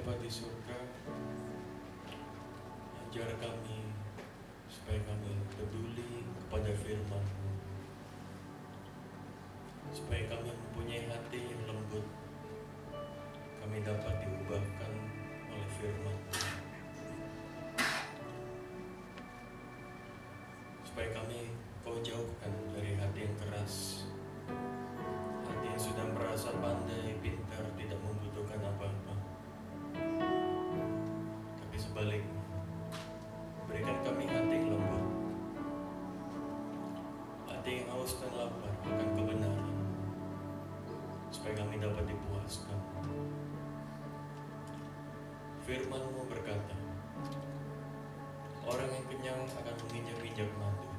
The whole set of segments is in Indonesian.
Bapa di surga, ajar kami supaya kami peduli kepada firman-Mu, supaya kami mempunyai hati yang lembut, kami dapat diubahkan oleh firman-Mu, supaya kami Kau jauhkan dari hati yang keras, hati yang sudah merasa pandai, pintar, tidak membutuhkan apa-apa. Tapi sebaliknya, berikan kami hati yang lembut, hati yang haus dan lapar akan kebenaran, supaya kami dapat dipuaskan. Firman-Mu berkata, orang yang kenyang akan menginjak-injak madu,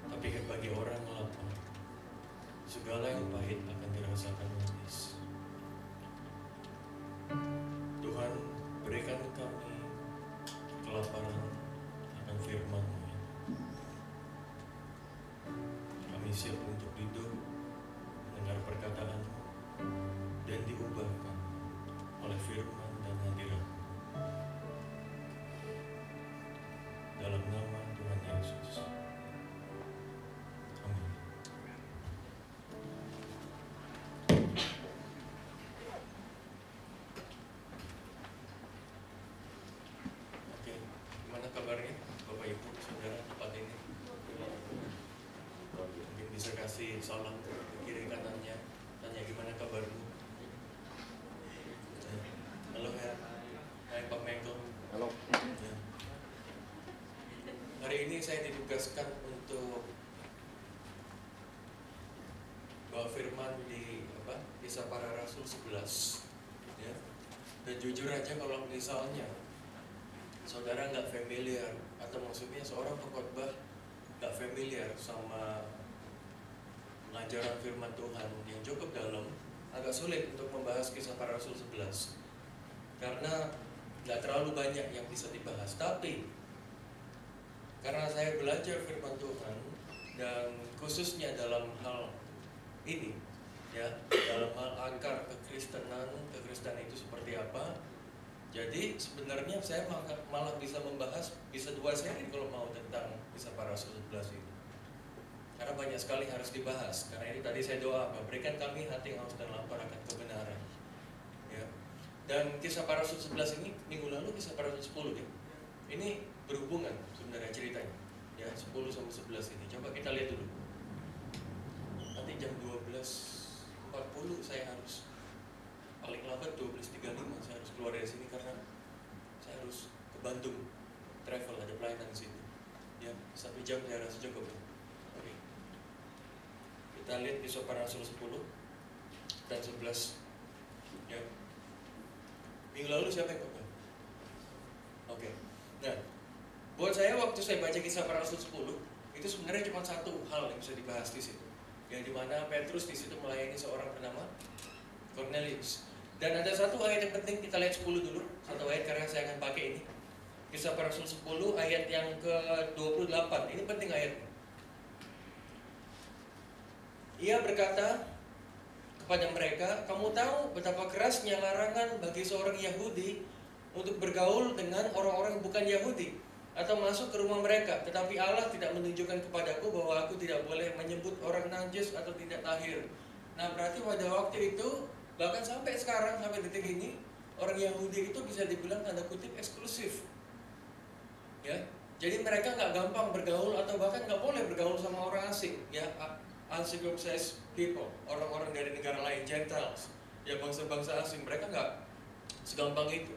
tapi bagi orang yang lapar, segala yang pahit akan dirasakan manis. Tuhan, berikan kami kelaparan akan firman-Mu. Kami siap untuk duduk, mendengar perkataan-Mu, dan diubahkan oleh firman dan hadirat. Dalam nama Tuhan Yesus. Amin. Oke, gimana kabarnya Bapak Ibu, Saudara tempat ini? Mungkin bisa kasih salam ke kiri kanannya, tanya gimana kabarmu? Halo ya, hai Pak Michael. Halo. Ya. Hari ini saya ditugaskan untuk bawa firman di Kisah Para Rasul 11. Ya. Dan jujur aja kalau misalnya saudara nggak familiar, atau maksudnya seorang pengkhotbah nggak familiar sama pengajaran firman Tuhan yang cukup dalam, agak sulit untuk membahas Kisah Para Rasul 11 karena nggak terlalu banyak yang bisa dibahas. Tapi karena saya belajar firman Tuhan, dan khususnya dalam hal ini, ya, dalam hal akar kekristenan itu seperti apa. Jadi sebenarnya saya malah bisa membahas, bisa 2 seri kalau mau tentang Kisah Para Rasul 11 ini. Karena banyak sekali harus dibahas. Karena itu tadi saya doa, berikan kami hati yang haus dan lapar akan kebenaran. Ya. Dan Kisah Para Rasul 11 ini, minggu lalu Kisah Para Rasul 10 ya. Ini berhubungan sebenarnya ceritanya. Ya, 10 sampai 11 ini. Coba kita lihat dulu. Nanti jam 12.40 saya harus, paling lambat 12.35 saya harus keluar dari sini karena saya harus ke Bandung travel, ada pelayanan di sini. Ya, 1 jam saya rasa cukup. Oke. Kita lihat Kisah Para Rasul 10 dan 11. Ya. Minggu lalu siapa yang khotbah? Oke. Nah, buat saya waktu saya baca Kisah Para Rasul 10, itu sebenarnya cuma satu hal yang bisa dibahas di situ. Yang dimana Petrus di situ melayani seorang bernama Cornelius. Dan ada satu ayat yang penting, kita lihat 10 dulu. Satu ayat karena saya akan pakai ini. Kisah Para Rasul 10 ayat yang ke-28. Ini penting ayatnya. Ia berkata kepada mereka, kamu tahu betapa kerasnya larangan bagi seorang Yahudi untuk bergaul dengan orang-orang bukan Yahudi atau masuk ke rumah mereka. Tetapi Allah tidak menunjukkan kepadaku bahwa aku tidak boleh menyebut orang najis atau tidak tahir. Nah, berarti pada waktu itu, bahkan sampai sekarang, sampai detik ini, orang Yahudi itu bisa dibilang tanda kutip eksklusif. Ya, jadi mereka nggak gampang bergaul atau bahkan nggak boleh bergaul sama orang asing. Ya, uncircumcised people, orang-orang dari negara lain, Gentiles, ya bangsa-bangsa asing, mereka nggak segampang itu.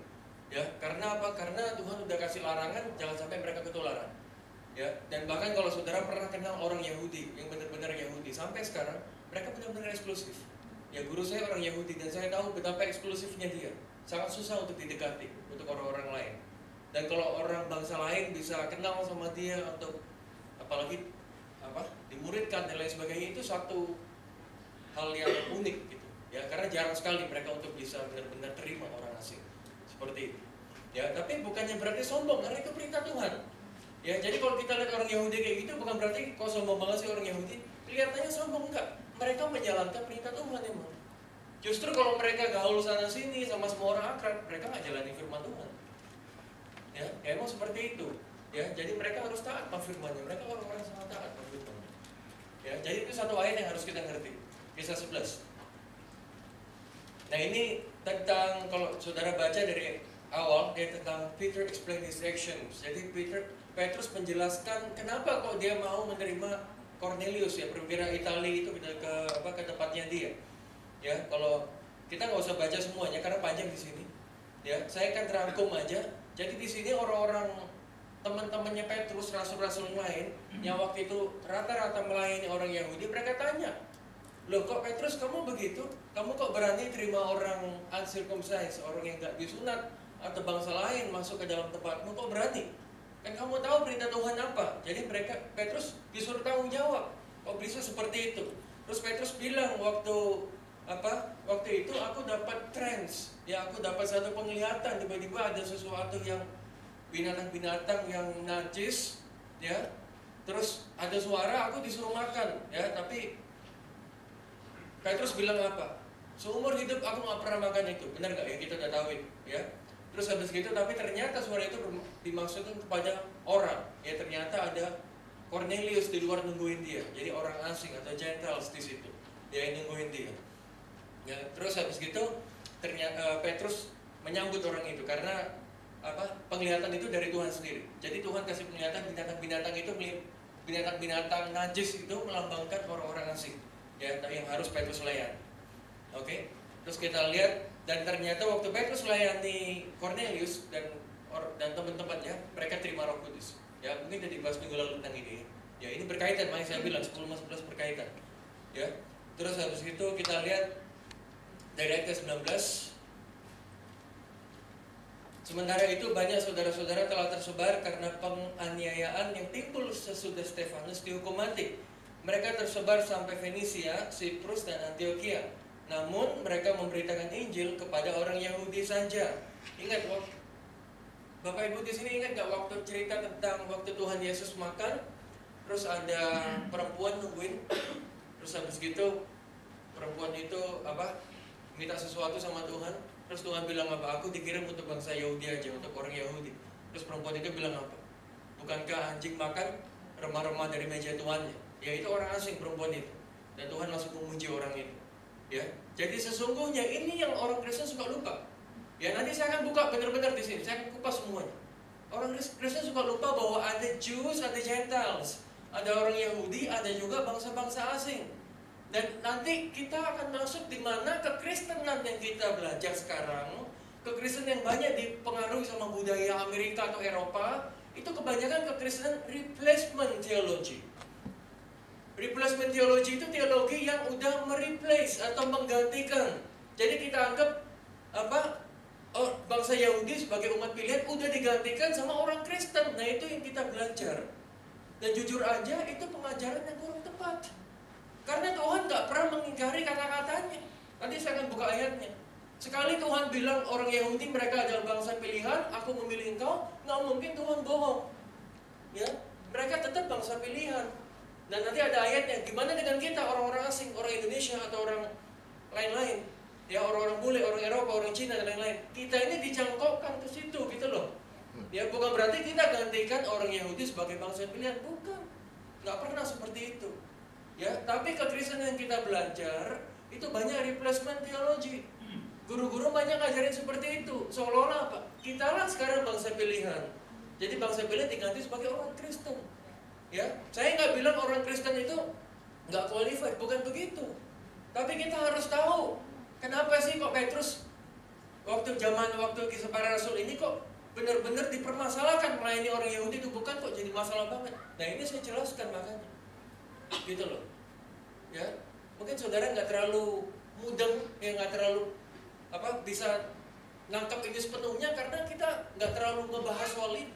Ya, karena apa? Karena Tuhan udah kasih larangan jangan sampai mereka ketularan. Ya, dan bahkan kalau saudara pernah kenal orang Yahudi yang benar-benar Yahudi, sampai sekarang mereka benar-benar eksklusif. Ya, guru saya orang Yahudi dan saya tahu betapa eksklusifnya dia. Sangat susah untuk didekati untuk orang-orang lain. Dan kalau orang bangsa lain bisa kenal sama dia atau apalagi dimuridkan dan lain sebagainya, itu satu hal yang unik gitu. Ya, karena jarang sekali mereka untuk bisa benar-benar terima orang asing. Seperti itu. Ya, tapi bukannya berarti sombong, karena itu perintah Tuhan. Ya, jadi kalau kita lihat orang Yahudi kayak gitu, bukan berarti kok sombong banget sih orang Yahudi. Kelihatannya sombong, enggak. Mereka menjalankan perintah Tuhan emang. Justru kalau mereka gaul sana sini sama semua orang akrab, mereka nggak jalani firman Tuhan. Ya emang seperti itu. Ya, jadi mereka harus taat pada firman-Nya. Mereka orang-orang sangat taat pada firman-Nya. Ya, jadi itu satu ayat yang harus kita ngerti. Kisah 11. Nah ini tentang, kalau saudara baca dari awal, dia tentang Peter explain his actions. Jadi Petrus menjelaskan kenapa kok dia mau menerima Cornelius, ya perwira Italia itu ke tempatnya dia. Ya, kalau kita nggak usah baca semuanya karena panjang di sini. Ya, saya akan rangkum aja. Jadi di sini orang-orang teman-temannya Petrus, rasul-rasul lain yang waktu itu rata-rata melayani orang Yahudi, mereka tanya, loh kok Petrus kamu begitu? Kamu kok berani terima orang uncircumcised, orang yang gak disunat atau bangsa lain masuk ke dalam tempatmu, kok berani? Kan kamu tahu perintah Tuhan apa? Jadi Petrus disuruh tanggung jawab. Kok bisa seperti itu? Terus Petrus bilang waktu itu aku dapat trance, ya aku dapat satu penglihatan, tiba-tiba ada sesuatu yang binatang-binatang yang najis, ya. Terus ada suara, aku disuruh makan, ya. Tapi Petrus bilang apa? Seumur hidup aku nggak pernah makan itu. Benar nggak ya? Kita udah tahu itu, ya. Terus habis gitu, tapi ternyata suara itu dimaksudkan kepada orang. Ya ternyata ada Cornelius di luar nungguin dia. Jadi orang asing atau Gentiles di situ. Dia yang nungguin dia. Ya, terus habis gitu, ternyata Petrus menyambut orang itu karena penglihatan itu dari Tuhan sendiri. Jadi Tuhan kasih penglihatan binatang-binatang itu, binatang-binatang najis itu melambangkan orang-orang asing, ya, yang harus Petrus layani. Oke. Terus kita lihat, dan ternyata waktu Petrus melayani Cornelius dan teman-temannya, mereka terima Roh Kudus. Ya, mungkin udah dibahas minggu lalu tentang ini. Ya, ini berkaitan, makanya saya bilang 10-11 berkaitan. Ya. Terus habis itu kita lihat dari ayat ke-19. Sementara itu banyak saudara-saudara telah tersebar karena penganiayaan yang timbul sesudah Stefanus dihukum mati. Mereka tersebar sampai Fenisia, Siprus, dan Antioquia. Namun mereka memberitakan Injil kepada orang Yahudi saja. Ingat, Bapak Ibu di sini ingat gak waktu cerita tentang waktu Tuhan Yesus makan, terus ada perempuan nungguin, terus habis gitu perempuan itu minta sesuatu sama Tuhan. Terus Tuhan bilang apa? Aku dikirim untuk bangsa Yahudi aja, untuk orang Yahudi. Terus perempuan itu bilang apa? Bukankah anjing makan remah-remah dari meja tuannya? Ya itu orang asing perempuan itu. Dan Tuhan langsung memuji orang itu. Ya, jadi sesungguhnya ini yang orang Kristen suka lupa. Ya nanti saya akan buka benar-benar di sini. Saya akan kupas semuanya. Orang Kristen suka lupa bahwa ada Jews, ada Gentiles, ada orang Yahudi, ada juga bangsa-bangsa asing. Dan nanti kita akan masuk di mana kekristenan yang kita belajar sekarang, kekristenan yang banyak dipengaruhi sama budaya Amerika atau Eropa, itu kebanyakan kekristenan replacement theology. Replacement theology itu teologi yang udah mereplace atau menggantikan. Jadi kita anggap bangsa Yahudi sebagai umat pilihan udah digantikan sama orang Kristen. Nah itu yang kita belajar. Dan jujur aja itu pengajaran yang kurang tepat. Karena Tuhan gak pernah mengingkari kata-katanya. Nanti saya akan buka ayatnya. Sekali Tuhan bilang orang Yahudi mereka adalah bangsa pilihan, aku memilih engkau, gak mungkin Tuhan bohong. Ya, mereka tetap bangsa pilihan. Dan nanti ada ayatnya, gimana dengan kita orang-orang asing, orang Indonesia atau orang lain-lain, ya orang-orang bule, orang Eropa, orang Cina dan lain-lain. Kita ini dicangkokkan ke situ gitu loh. Ya bukan berarti kita gantikan orang Yahudi sebagai bangsa pilihan, bukan. Gak pernah seperti itu. Ya, tapi kekristenan yang kita belajar itu banyak replacement theology. Guru-guru banyak ngajarin seperti itu. Seolah-olah apa? Kita lah sekarang bangsa pilihan. Jadi bangsa pilihan diganti sebagai orang Kristen. Ya, saya nggak bilang orang Kristen itu nggak qualified, bukan begitu. Tapi kita harus tahu kenapa sih kok Petrus waktu kisah para rasul ini kok benar-benar dipermasalahkan melayani orang Yahudi itu, bukan kok jadi masalah banget. Nah ini saya jelaskan makanya. Gitu loh, ya mungkin saudara nggak terlalu mudeng, ya nggak terlalu bisa nangkap ini sepenuhnya karena kita nggak terlalu ngebahas soal ini,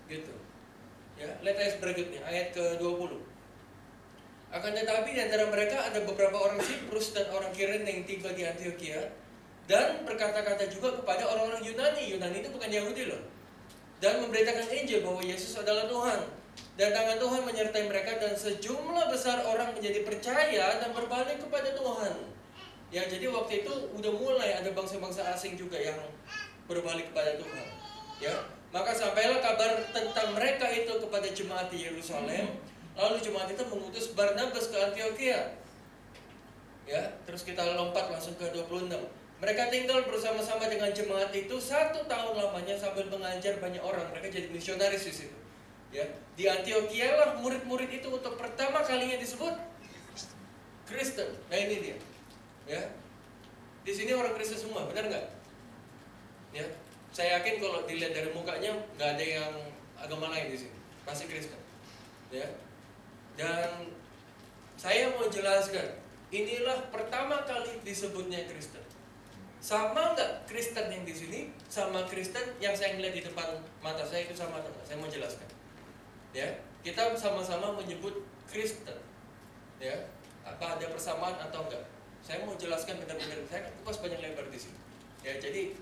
gitu. Ya, lihat ayat berikutnya, ayat ke-20. Akan tetapi di antara mereka ada beberapa orang Siprus dan orang Kirene yang tiba di Antioquia dan berkata-kata juga kepada orang-orang Yunani. Yunani itu bukan Yahudi loh. Dan memberitakan Injil bahwa Yesus adalah Tuhan. Dan tangan Tuhan menyertai mereka dan sejumlah besar orang menjadi percaya dan berbalik kepada Tuhan. Ya, jadi waktu itu udah mulai ada bangsa-bangsa asing juga yang berbalik kepada Tuhan. Ya, maka sampailah kabar tentang mereka itu kepada jemaat di Yerusalem. Lalu jemaat itu mengutus Barnabas ke Antiokhia. Ya, terus kita lompat langsung ke 26. Mereka tinggal bersama-sama dengan jemaat itu 1 tahun lamanya sambil mengajar banyak orang. Mereka jadi misionaris di situ. Ya, di Antiokhia lah murid-murid itu untuk pertama kalinya disebut Kristen. Nah, ini dia. Ya, di sini orang Kristen semua, benar nggak? Ya, saya yakin kalau dilihat dari mukanya nggak ada yang agama lain di sini, pasti Kristen. Ya, dan saya mau jelaskan, inilah pertama kali disebutnya Kristen. Sama nggak Kristen yang di sini sama Kristen yang saya lihat di depan mata saya itu sama atau nggak? Saya mau jelaskan. Ya, kita sama-sama menyebut Kristen. Ya, apa ada persamaan atau enggak? Saya mau jelaskan benar-benar, saya kan kupas banyak lebar di sini. Ya, jadi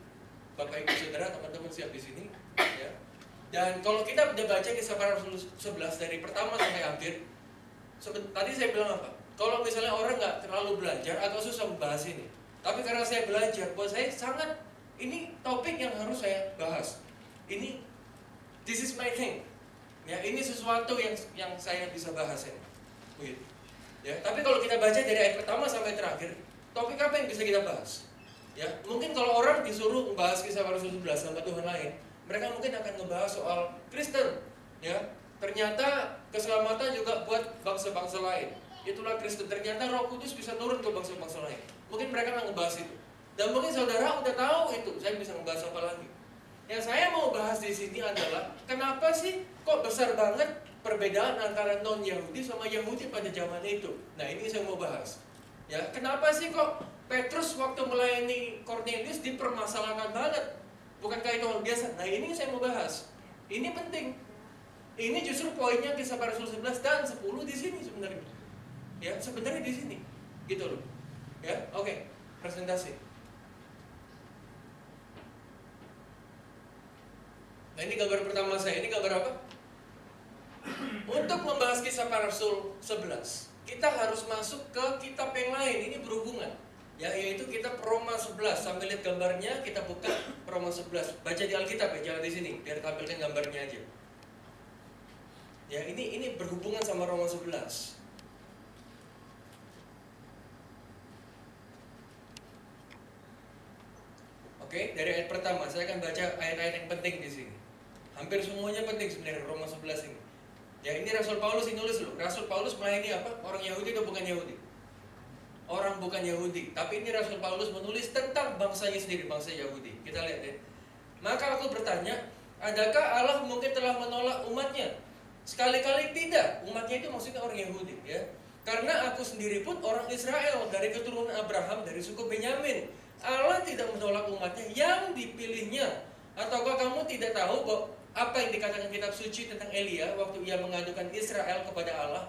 Bapak Ibu Saudara, teman-teman siap di sini, ya. Dan kalau kita udah baca Kisah Para Rasul 11 dari pertama sampai akhir, tadi saya bilang apa? Kalau misalnya orang nggak terlalu belajar atau susah membahas ini, tapi karena saya belajar, buat saya sangat ini topik yang harus saya bahas. Ini this is my thing. Ya, ini sesuatu yang saya bisa bahas ini. Begitu. Ya, tapi kalau kita baca dari ayat pertama sampai terakhir, topik apa yang bisa kita bahas? Ya, mungkin kalau orang disuruh membahas Kisah Para Rasul 11 sama Tuhan lain, mereka mungkin akan membahas soal Kristen. Ya, ternyata keselamatan juga buat bangsa-bangsa lain. Itulah Kristen. Ternyata Roh Kudus bisa turun ke bangsa-bangsa lain. Mungkin mereka akan membahas itu. Dan mungkin saudara udah tahu itu. Saya bisa membahas apa lagi? Yang saya mau bahas di sini adalah kenapa sih kok besar banget perbedaan antara non-Yahudi sama Yahudi pada zaman itu. Nah, ini saya mau bahas. Ya, kenapa sih kok Petrus waktu melayani Cornelius dipermasalahkan banget? Bukankah itu hal biasa? Nah, ini saya mau bahas. Ini penting. Ini justru poinnya Kisah Para Rasul 11 dan 10 di sini sebenarnya. Ya, sebenarnya di sini. Gitu loh. Ya, oke. Presentasi. Nah, ini gambar pertama saya. Ini gambar apa? Untuk membahas Kisah Para Rasul 11, kita harus masuk ke kitab yang lain. Ini berhubungan, ya, yaitu kitab Roma 11. Sambil lihat gambarnya, kita buka Roma 11. Baca di Alkitab ya, jangan di sini, biar tampilkan gambarnya aja. Ya, ini berhubungan sama Roma 11. Oke, dari ayat pertama saya akan baca ayat-ayat yang penting di sini. Hampir semuanya penting sebenarnya Roma 11 ini. Ya, ini Rasul Paulus yang nulis loh. Rasul Paulus melayani apa? Orang Yahudi atau bukan Yahudi? Orang bukan Yahudi. Tapi ini Rasul Paulus menulis tentang bangsanya sendiri, bangsa Yahudi. Kita lihat ya. Maka aku bertanya, adakah Allah mungkin telah menolak umatnya? Sekali-kali tidak. Umatnya itu maksudnya orang Yahudi, ya. Karena aku sendiri pun orang Israel, dari keturunan Abraham, dari suku Benyamin. Allah tidak menolak umatnya yang dipilihnya. Ataukah kamu tidak tahu bahwa apa yang dikatakan kitab suci tentang Elia waktu ia mengadukan Israel kepada Allah?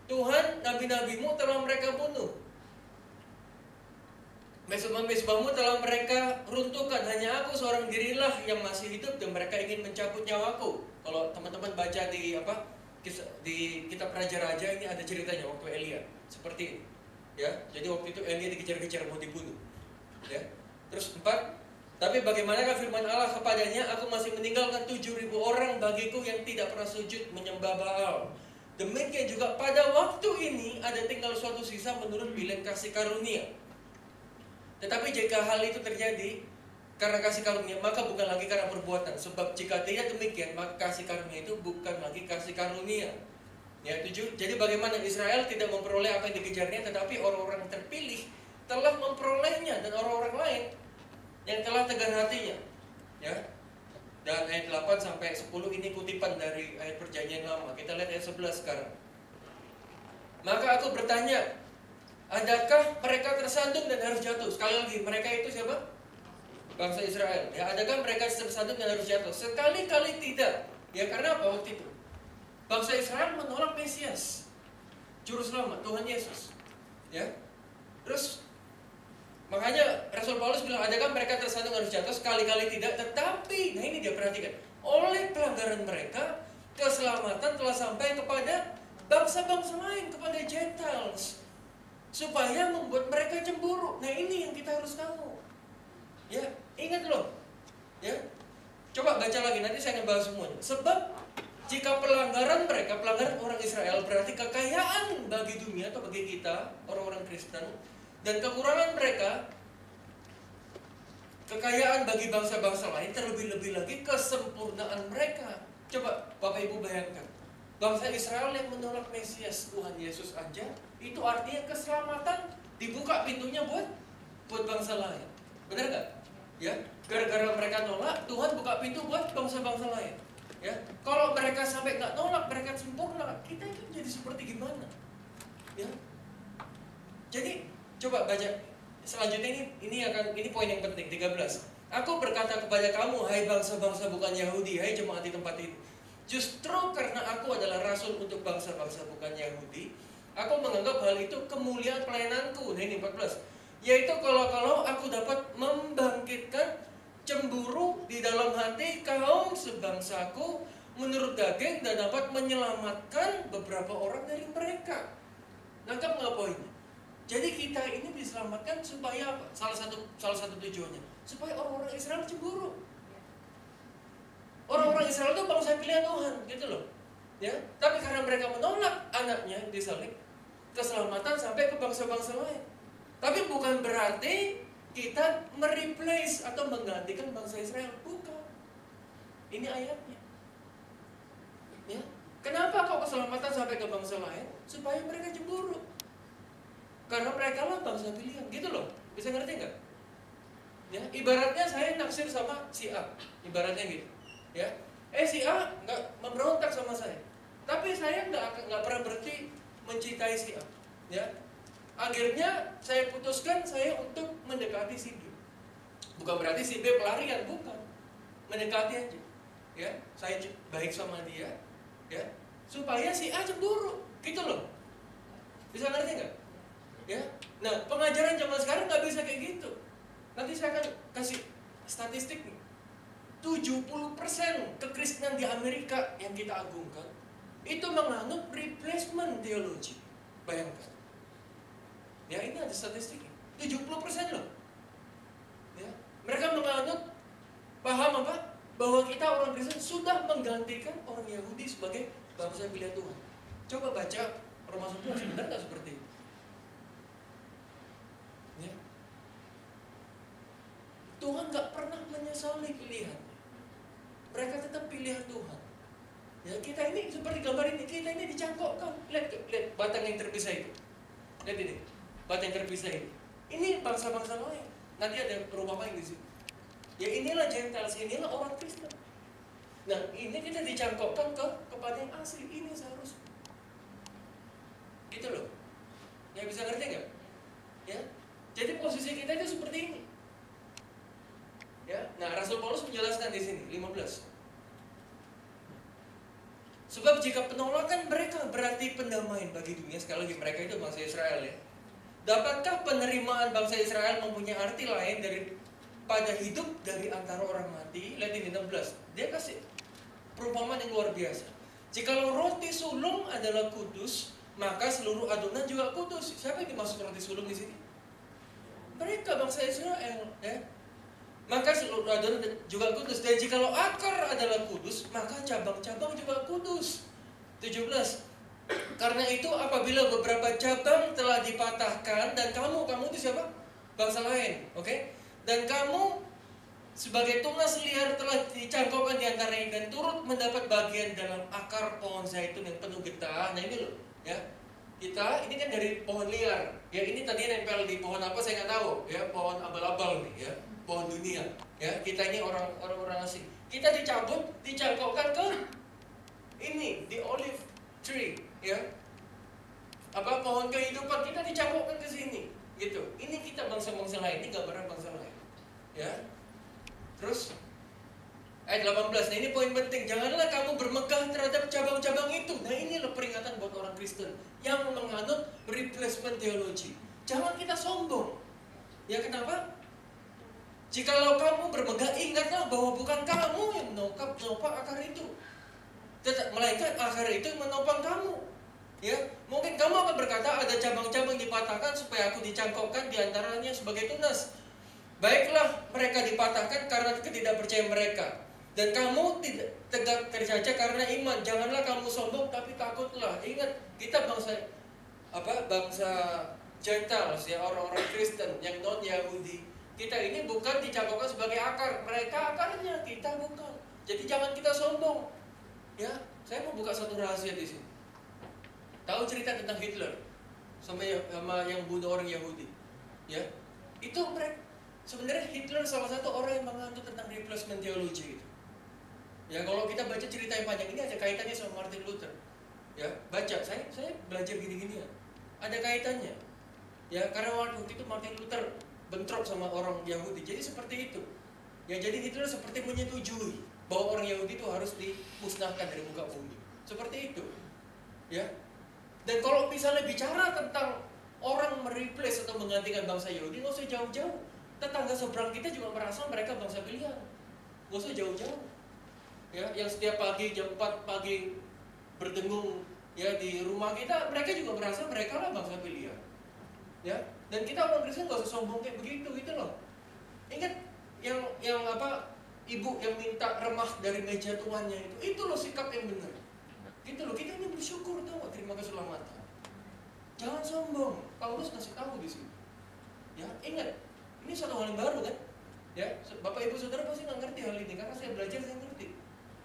Tuhan, nabi-nabimu telah mereka bunuh, mesbah-mesbahmu telah mereka runtuhkan. Hanya aku seorang dirilah yang masih hidup dan mereka ingin mencabut nyawaku. Kalau teman-teman baca di di kitab Raja-Raja, ini ada ceritanya waktu Elia seperti ini. Ya, jadi waktu itu Elia dikejar-kejar mau dibunuh. Ya. Terus 4, tapi bagaimanakah firman Allah kepadanya, aku masih meninggalkan 7.000 orang bagiku yang tidak pernah sujud menyembah Baal. Demikian juga pada waktu ini ada tinggal suatu sisa menurut bilang kasih karunia. Tetapi jika hal itu terjadi karena kasih karunia, maka bukan lagi karena perbuatan. Sebab jika tidak demikian, maka kasih karunia itu bukan lagi kasih karunia. Ya, 7. Jadi bagaimana Israel tidak memperoleh apa yang dikejarnya, tetapi orang-orang terpilih telah memperolehnya, dan orang-orang lain yang telah tegar hatinya. Ya. Dan ayat 8 sampai 10 ini kutipan dari ayat perjanjian lama. Kita lihat ayat 11 sekarang. Maka aku bertanya, adakah mereka tersandung dan harus jatuh? Sekali lagi, mereka itu siapa? Bangsa Israel. Ya, adakah mereka tersandung dan harus jatuh? Sekali-kali tidak. Ya, karena apa waktu itu? Bangsa Israel menolak Mesias, Juru Selamat, Tuhan Yesus. Ya. Terus makanya Rasul Paulus bilang, adakah mereka tersandung harus jatuh? Sekali-kali tidak. Tetapi, nah ini dia perhatikan, oleh pelanggaran mereka, keselamatan telah sampai kepada bangsa-bangsa lain, kepada Gentiles, supaya membuat mereka cemburu. Nah, ini Ya, ingat loh. Ya. Coba baca lagi, nanti saya akan bahas semuanya. Sebab jika pelanggaran mereka, pelanggaran orang Israel, berarti kekayaan bagi dunia atau bagi kita, orang-orang Kristen, dan kekurangan mereka, kekayaan bagi bangsa-bangsa lain, terlebih-lebih lagi kesempurnaan mereka. Coba Bapak Ibu bayangkan, bangsa Israel yang menolak Mesias Tuhan Yesus aja, itu artinya keselamatan dibuka pintunya buat bangsa lain. Benar nggak? Ya, gara-gara mereka nolak, Tuhan buka pintu buat bangsa-bangsa lain. Ya, kalau mereka sampai nggak nolak, mereka sempurna, kita itu jadi seperti gimana? Ya, jadi coba baca selanjutnya ini poin yang penting 13. Aku berkata kepada kamu, hai bangsa-bangsa bukan Yahudi, hai jemaat di tempat ini. Justru karena aku adalah rasul untuk bangsa-bangsa bukan Yahudi, aku menganggap hal itu kemuliaan pelayananku. Nah ini 14. Yaitu kalau aku dapat membangkitkan cemburu di dalam hati kaum sebangsaku menurut daging dan dapat menyelamatkan beberapa orang dari mereka. Nangkap nggak poinnya? Jadi kita ini diselamatkan supaya apa? Salah satu tujuannya supaya orang-orang Israel cemburu. Orang-orang Israel itu bangsa pilihan Tuhan, gitu loh. Ya, tapi karena mereka menolak anaknya disalib, keselamatan sampai ke bangsa-bangsa lain. Tapi bukan berarti kita mereplace atau menggantikan bangsa Israel, bukan. Ini ayatnya. Ya, kenapa kok keselamatan sampai ke bangsa lain? Supaya mereka cemburu. Karena mereka lah bangsa pilihan, gitu loh. Bisa ngerti nggak? Ya, ibaratnya saya naksir sama si A, ibaratnya gitu. Ya, si A nggak memberontak sama saya, tapi saya nggak pernah berhenti mencintai si A. Ya, akhirnya saya putuskan saya untuk mendekati si B. Bukan berarti si B pelarian, bukan. Mendekati aja. Ya, saya baik sama dia, ya, supaya si A cemburu, gitu loh. Bisa ngerti nggak? Ya, nah pengajaran zaman sekarang nggak bisa kayak gitu. Nanti saya akan kasih statistik nih. 70% kekristenan di Amerika yang kita agungkan itu menganut replacement theology. Bayangkan. Ya, ini ada statistiknya. 70% loh. Ya, mereka menganut paham apa? Bahwa kita orang Kristen sudah menggantikan orang Yahudi sebagai bangsa pilihan Tuhan. Coba baca Roma 11, benar nggak seperti itu? Ya. Tuhan nggak pernah menyesali pilihannya. Mereka tetap pilihan Tuhan. Ya, kita ini seperti gambar ini, kita ini dicangkokkan. Lihat batang yang terpisah itu. Lihat ini, batang yang terpisah ini. Ini bangsa-bangsa lain. Nanti ada perumpamaan di sini. Ya inilah Gentiles, inilah orang Kristen. Nah, ini kita dicangkokkan kepada yang asli. Ini seharusnya. Gitu loh. Ya, bisa ngerti nggak? Ya. Jadi posisi kita itu seperti ini. Ya, nah Rasul Paulus menjelaskan di sini 15. Sebab jika penolakan mereka berarti pendamaian bagi dunia, sekali lagi mereka itu bangsa Israel ya. Dapatkah penerimaan bangsa Israel mempunyai arti lain daripada hidup dari antara orang mati? Lihat ini 16. Dia kasih perumpamaan yang luar biasa. Jikalau roti sulung adalah kudus, maka seluruh adonan juga kudus. Siapa yang dimaksud roti sulung di sini? Mereka bangsa Israel ya. Maka seluruh adonan juga kudus. Dan jikalau akar adalah kudus, maka cabang-cabang juga kudus. 17. Karena itu apabila beberapa cabang telah dipatahkan, dan kamu itu siapa? Bangsa lain, oke? Dan kamu sebagai tunas liar telah dicangkokkan di antaranya dan turut mendapat bagian dalam akar pohon zaitun yang penuh getah. Nah ini loh, ya. Kita ini kan dari pohon liar. Ya ini tadi nempel di pohon apa saya nggak tahu, ya, pohon abal-abal nih, ya. Pohon dunia, ya, kita ini orang asing. Kita dicangkokkan ke ini, di olive tree, ya, apa pohon kehidupan, kita dicangkokkan ke sini, gitu. Ini kita bangsa-bangsa lain, ini gambaran bangsa lain, ya. Terus ayat 18, nah ini poin penting, janganlah kamu bermegah terhadap cabang-cabang itu. Nah ini loh peringatan buat orang Kristen yang menganut replacement theology. Jangan kita sombong, ya, kenapa? Jikalau kamu bermegah, ingatlah bahwa bukan kamu yang menopang akar itu, melainkan akar itu yang menopang kamu. Ya, mungkin kamu akan berkata ada cabang-cabang dipatahkan supaya aku dicangkokkan diantaranya sebagai tunas. Baiklah mereka dipatahkan karena ketidakpercayaan mereka, dan kamu tidak tegak terjajah karena iman. Janganlah kamu sombong, tapi takutlah. Ingat, kita bangsa Gentiles, ya, orang-orang Kristen yang non Yahudi. Kita ini bukan dicangkokkan sebagai akar, mereka akarnya, kita bukan. Jadi jangan kita sombong. Ya, saya mau buka satu rahasia di sini. Tahu cerita tentang Hitler sama yang bunuh orang Yahudi? Ya, itu mereka. Sebenarnya Hitler salah satu orang yang menganut tentang replacement theology gitu. Ya, kalau kita baca cerita yang panjang ini ada kaitannya sama Martin Luther. Ya, baca, saya belajar gini-gini ya. Ada kaitannya. Ya, karena waktu itu Martin Luther bentrok sama orang Yahudi. Jadi seperti itu. Ya, jadi Hitler seperti menyetujui bahwa orang Yahudi itu harus dimusnahkan dari muka bumi. Seperti itu. Ya. Dan kalau misalnya bicara tentang orang mereplace atau menggantikan bangsa Yahudi, nggak usah jauh-jauh. Tetangga seberang kita juga merasa mereka bangsa pilihan. Nggak usah jauh-jauh. Ya, yang setiap pagi jam 4 pagi berdengung ya di rumah kita, mereka juga merasa mereka lah bangsa pilihan. Ya, dan kita orang Kristen nggak usah sombong kayak begitu gitu loh. Ingat yang ibu yang minta remah dari meja tuannya itu loh sikap yang benar. Gitu loh, kita ini bersyukur, tahu, terima keselamatan. Jangan sombong. Paulus kasih tahu di sini. Ya, ingat, ini satu hal yang baru kan? Ya, Bapak Ibu Saudara pasti nggak ngerti hal ini karena saya belajar, saya ngerti.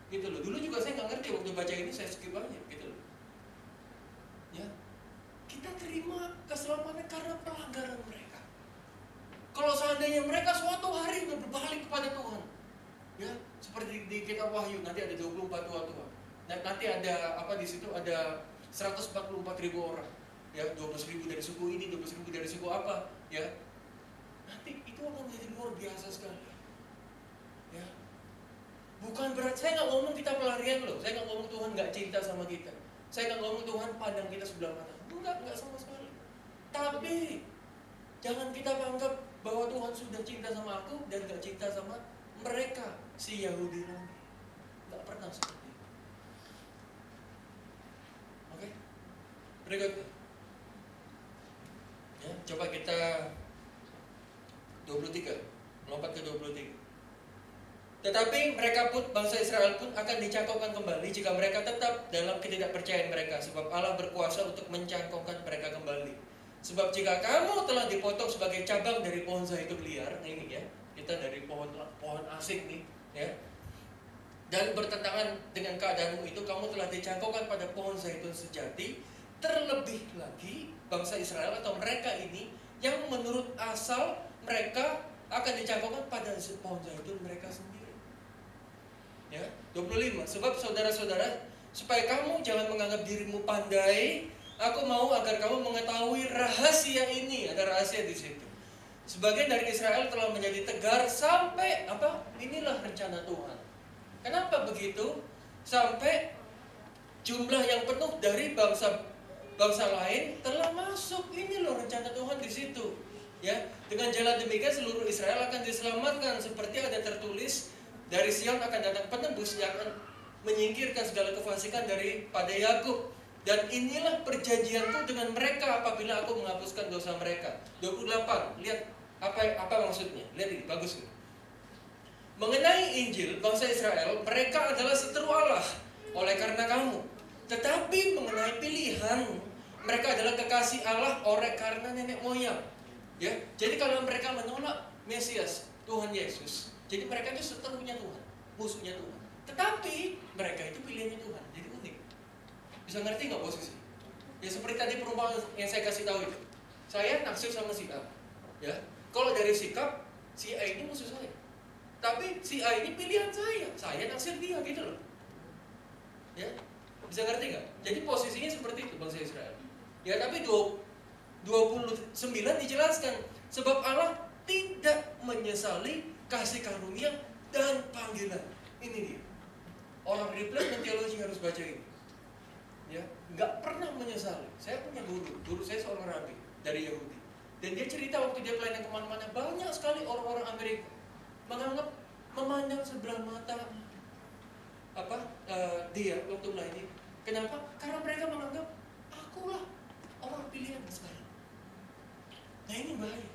Gitu loh. Dulu juga saya nggak ngerti, waktu baca ini saya skip aja, gitu loh. Ya, kita terima keselamatan karena pelanggaran mereka. Kalau seandainya mereka suatu hari udah berbalik kepada Tuhan, ya, seperti di kitab Wahyu nanti ada 24 tua-tua. Nah, nanti ada di situ ada 144.000 orang. Ya, 12.000 dari suku ini, 12.000 dari suku apa, ya. Nanti itu akan menjadi luar biasa sekali. Ya. Bukan berarti, saya nggak ngomong kita pelarian loh. Saya nggak ngomong Tuhan nggak cinta sama kita. Saya nggak ngomong Tuhan pandang kita sebelah mata. Enggak sama sekali. Tapi jangan kita anggap bahwa Tuhan sudah cinta sama aku dan nggak cinta sama mereka, si Yahudi ini. Nggak pernah seperti itu. Oke? Berikutnya. Ya, coba kita 23, lompat ke 23. Tetapi mereka pun, bangsa Israel pun akan dicangkokkan kembali jika mereka tetap dalam ketidakpercayaan mereka, sebab Allah berkuasa untuk mencangkokkan mereka kembali. Sebab jika kamu telah dipotong sebagai cabang dari pohon zaitun liar, ini ya, kita dari pohon asing nih, ya, dan bertentangan dengan keadaanmu itu, kamu telah dicangkokkan pada pohon zaitun sejati. Terlebih lagi bangsa Israel atau mereka ini yang menurut asal mereka akan dicangkokkan pada pohon zaitun mereka sendiri. Ya, 25. Sebab saudara-saudara, supaya kamu jangan menganggap dirimu pandai, aku mau agar kamu mengetahui rahasia ini. Ada rahasia di situ. Sebagian dari Israel telah menjadi tegar sampai inilah rencana Tuhan. Kenapa begitu? Sampai jumlah yang penuh dari bangsa lain telah masuk. Ini loh rencana Tuhan di situ. Ya, dengan jalan demikian seluruh Israel akan diselamatkan, seperti ada tertulis, dari Sion akan datang penebus yang akan menyingkirkan segala kefasikan daripada Yakub. Dan inilah perjanjianku dengan mereka apabila aku menghapuskan dosa mereka. 28. Lihat apa maksudnya. Lihat ini, bagus nih. Mengenai Injil bangsa Israel, mereka adalah seteru Allah oleh karena kamu. Tetapi mengenai pilihan, mereka adalah kekasih Allah oleh karena nenek moyang. Ya, jadi kalau mereka menolak Mesias Tuhan Yesus, jadi mereka itu seterunya Tuhan, musuhnya Tuhan. Tetapi mereka itu pilihannya Tuhan. Jadi unik. Bisa ngerti nggak posisi? Ya seperti tadi perumpamaan yang saya kasih tahu itu. Saya naksir sama si A. Ya, kalau dari sikap si A ini musuh saya. Tapi si A ini pilihan saya. Saya naksir dia gitu loh. Ya. Bisa ngerti nggak? Jadi posisinya seperti itu bangsa Israel. Ya, tapi 29 dijelaskan, sebab Allah tidak menyesali kasih karunia dan panggilan. Ini dia. Orang replacement theology harus baca ini. Ya, nggak pernah menyesali. Saya punya guru saya seorang rabi dari Yahudi. Dan dia cerita waktu dia pelayanan kemana-mana, banyak sekali orang-orang Amerika memandang sebelah mata dia waktu melayani. Kenapa? Karena mereka menganggap akulah orang pilihan sekarang. Nah ini bahaya.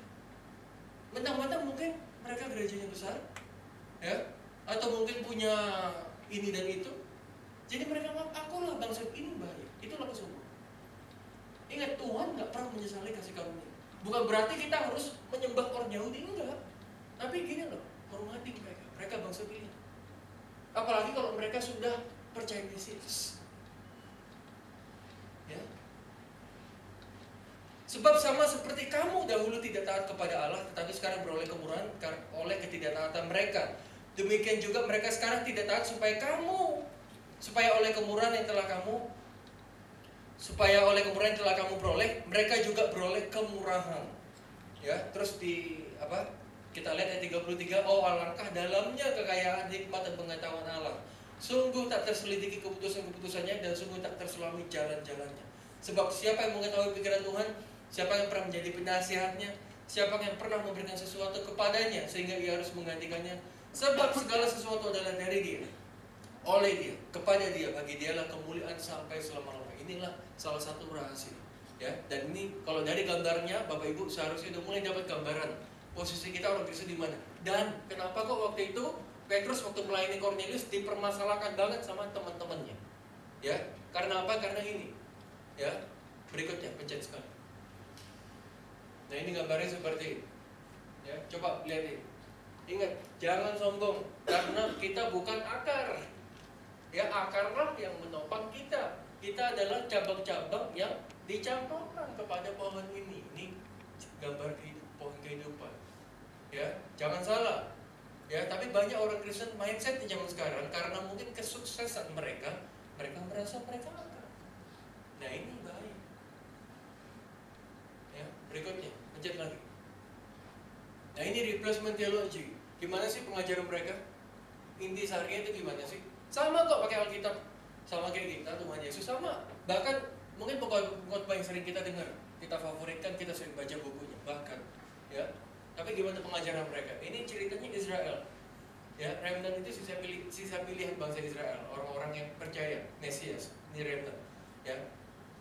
Mentang-mentang mungkin mereka gerejanya besar, ya, atau mungkin punya ini dan itu. Jadi mereka bilang, akulah bangsa ini baik. Itulah kesungguhan. Ingat, Tuhan nggak pernah menyesali kasih karunia. Bukan berarti kita harus menyembah orang Yahudi, enggak. Tapi gini loh, hormati mereka. Mereka bangsa pilihan. Apalagi kalau mereka sudah percaya Mesias. Ya. Sebab sama seperti kamu dahulu tidak taat kepada Allah, tetapi sekarang beroleh kemurahan oleh ketidaktaatan mereka. Demikian juga mereka sekarang tidak taat supaya oleh kemurahan yang telah kamu peroleh, mereka juga beroleh kemurahan. Ya, terus kita lihat ayat 33, oh alangkah dalamnya kekayaan hikmat dan pengetahuan Allah. Sungguh tak terselidiki keputusan-keputusannya dan sungguh tak terselami jalan-jalannya. Sebab siapa yang mengetahui pikiran Tuhan, siapa yang pernah menjadi penasihatnya, siapa yang pernah memberikan sesuatu kepadanya sehingga ia harus menggantikannya. Sebab segala sesuatu adalah dari Dia, oleh Dia, kepada Dia, bagi Dialah kemuliaan sampai selama-lamanya. Inilah salah satu rahasia. Ya, dan ini kalau dari gambarnya Bapak Ibu seharusnya sudah mulai dapat gambaran posisi kita orang Kristen di mana. Dan kenapa kok waktu itu Petrus waktu melayani Kornelius dipermasalahkan banget sama teman-temannya. Ya, karena apa? Karena ini. Ya, berikutnya pencet sekali. Nah, ini gambarnya seperti ini. Ya, coba lihat ini. Ingat, jangan sombong karena kita bukan akar. Ya, akarlah yang menopang kita. Kita adalah cabang-cabang yang dicampurkan kepada pohon ini. Ini gambar pohon kehidupan. Ya, jangan salah. Ya, tapi banyak orang Kristen mindset di zaman sekarang karena mungkin kesuksesan mereka merasa mereka akar. Nah, ini bahaya. Ya, berikutnya, pencet lagi. Nah, ini replacement theology. Gimana sih pengajaran mereka? Inti sarinya itu gimana sih? Sama kok pakai Alkitab. Sama kayak kita, Tuhan Yesus sama. Bahkan mungkin khotbah yang sering kita dengar, kita favoritkan, kita sering baca bukunya. Bahkan, ya. Tapi gimana pengajaran mereka? Ini ceritanya Israel. Ya, remnant itu sisa pilihan bangsa Israel, orang-orang yang percaya Mesias. Ini remnant. Ya,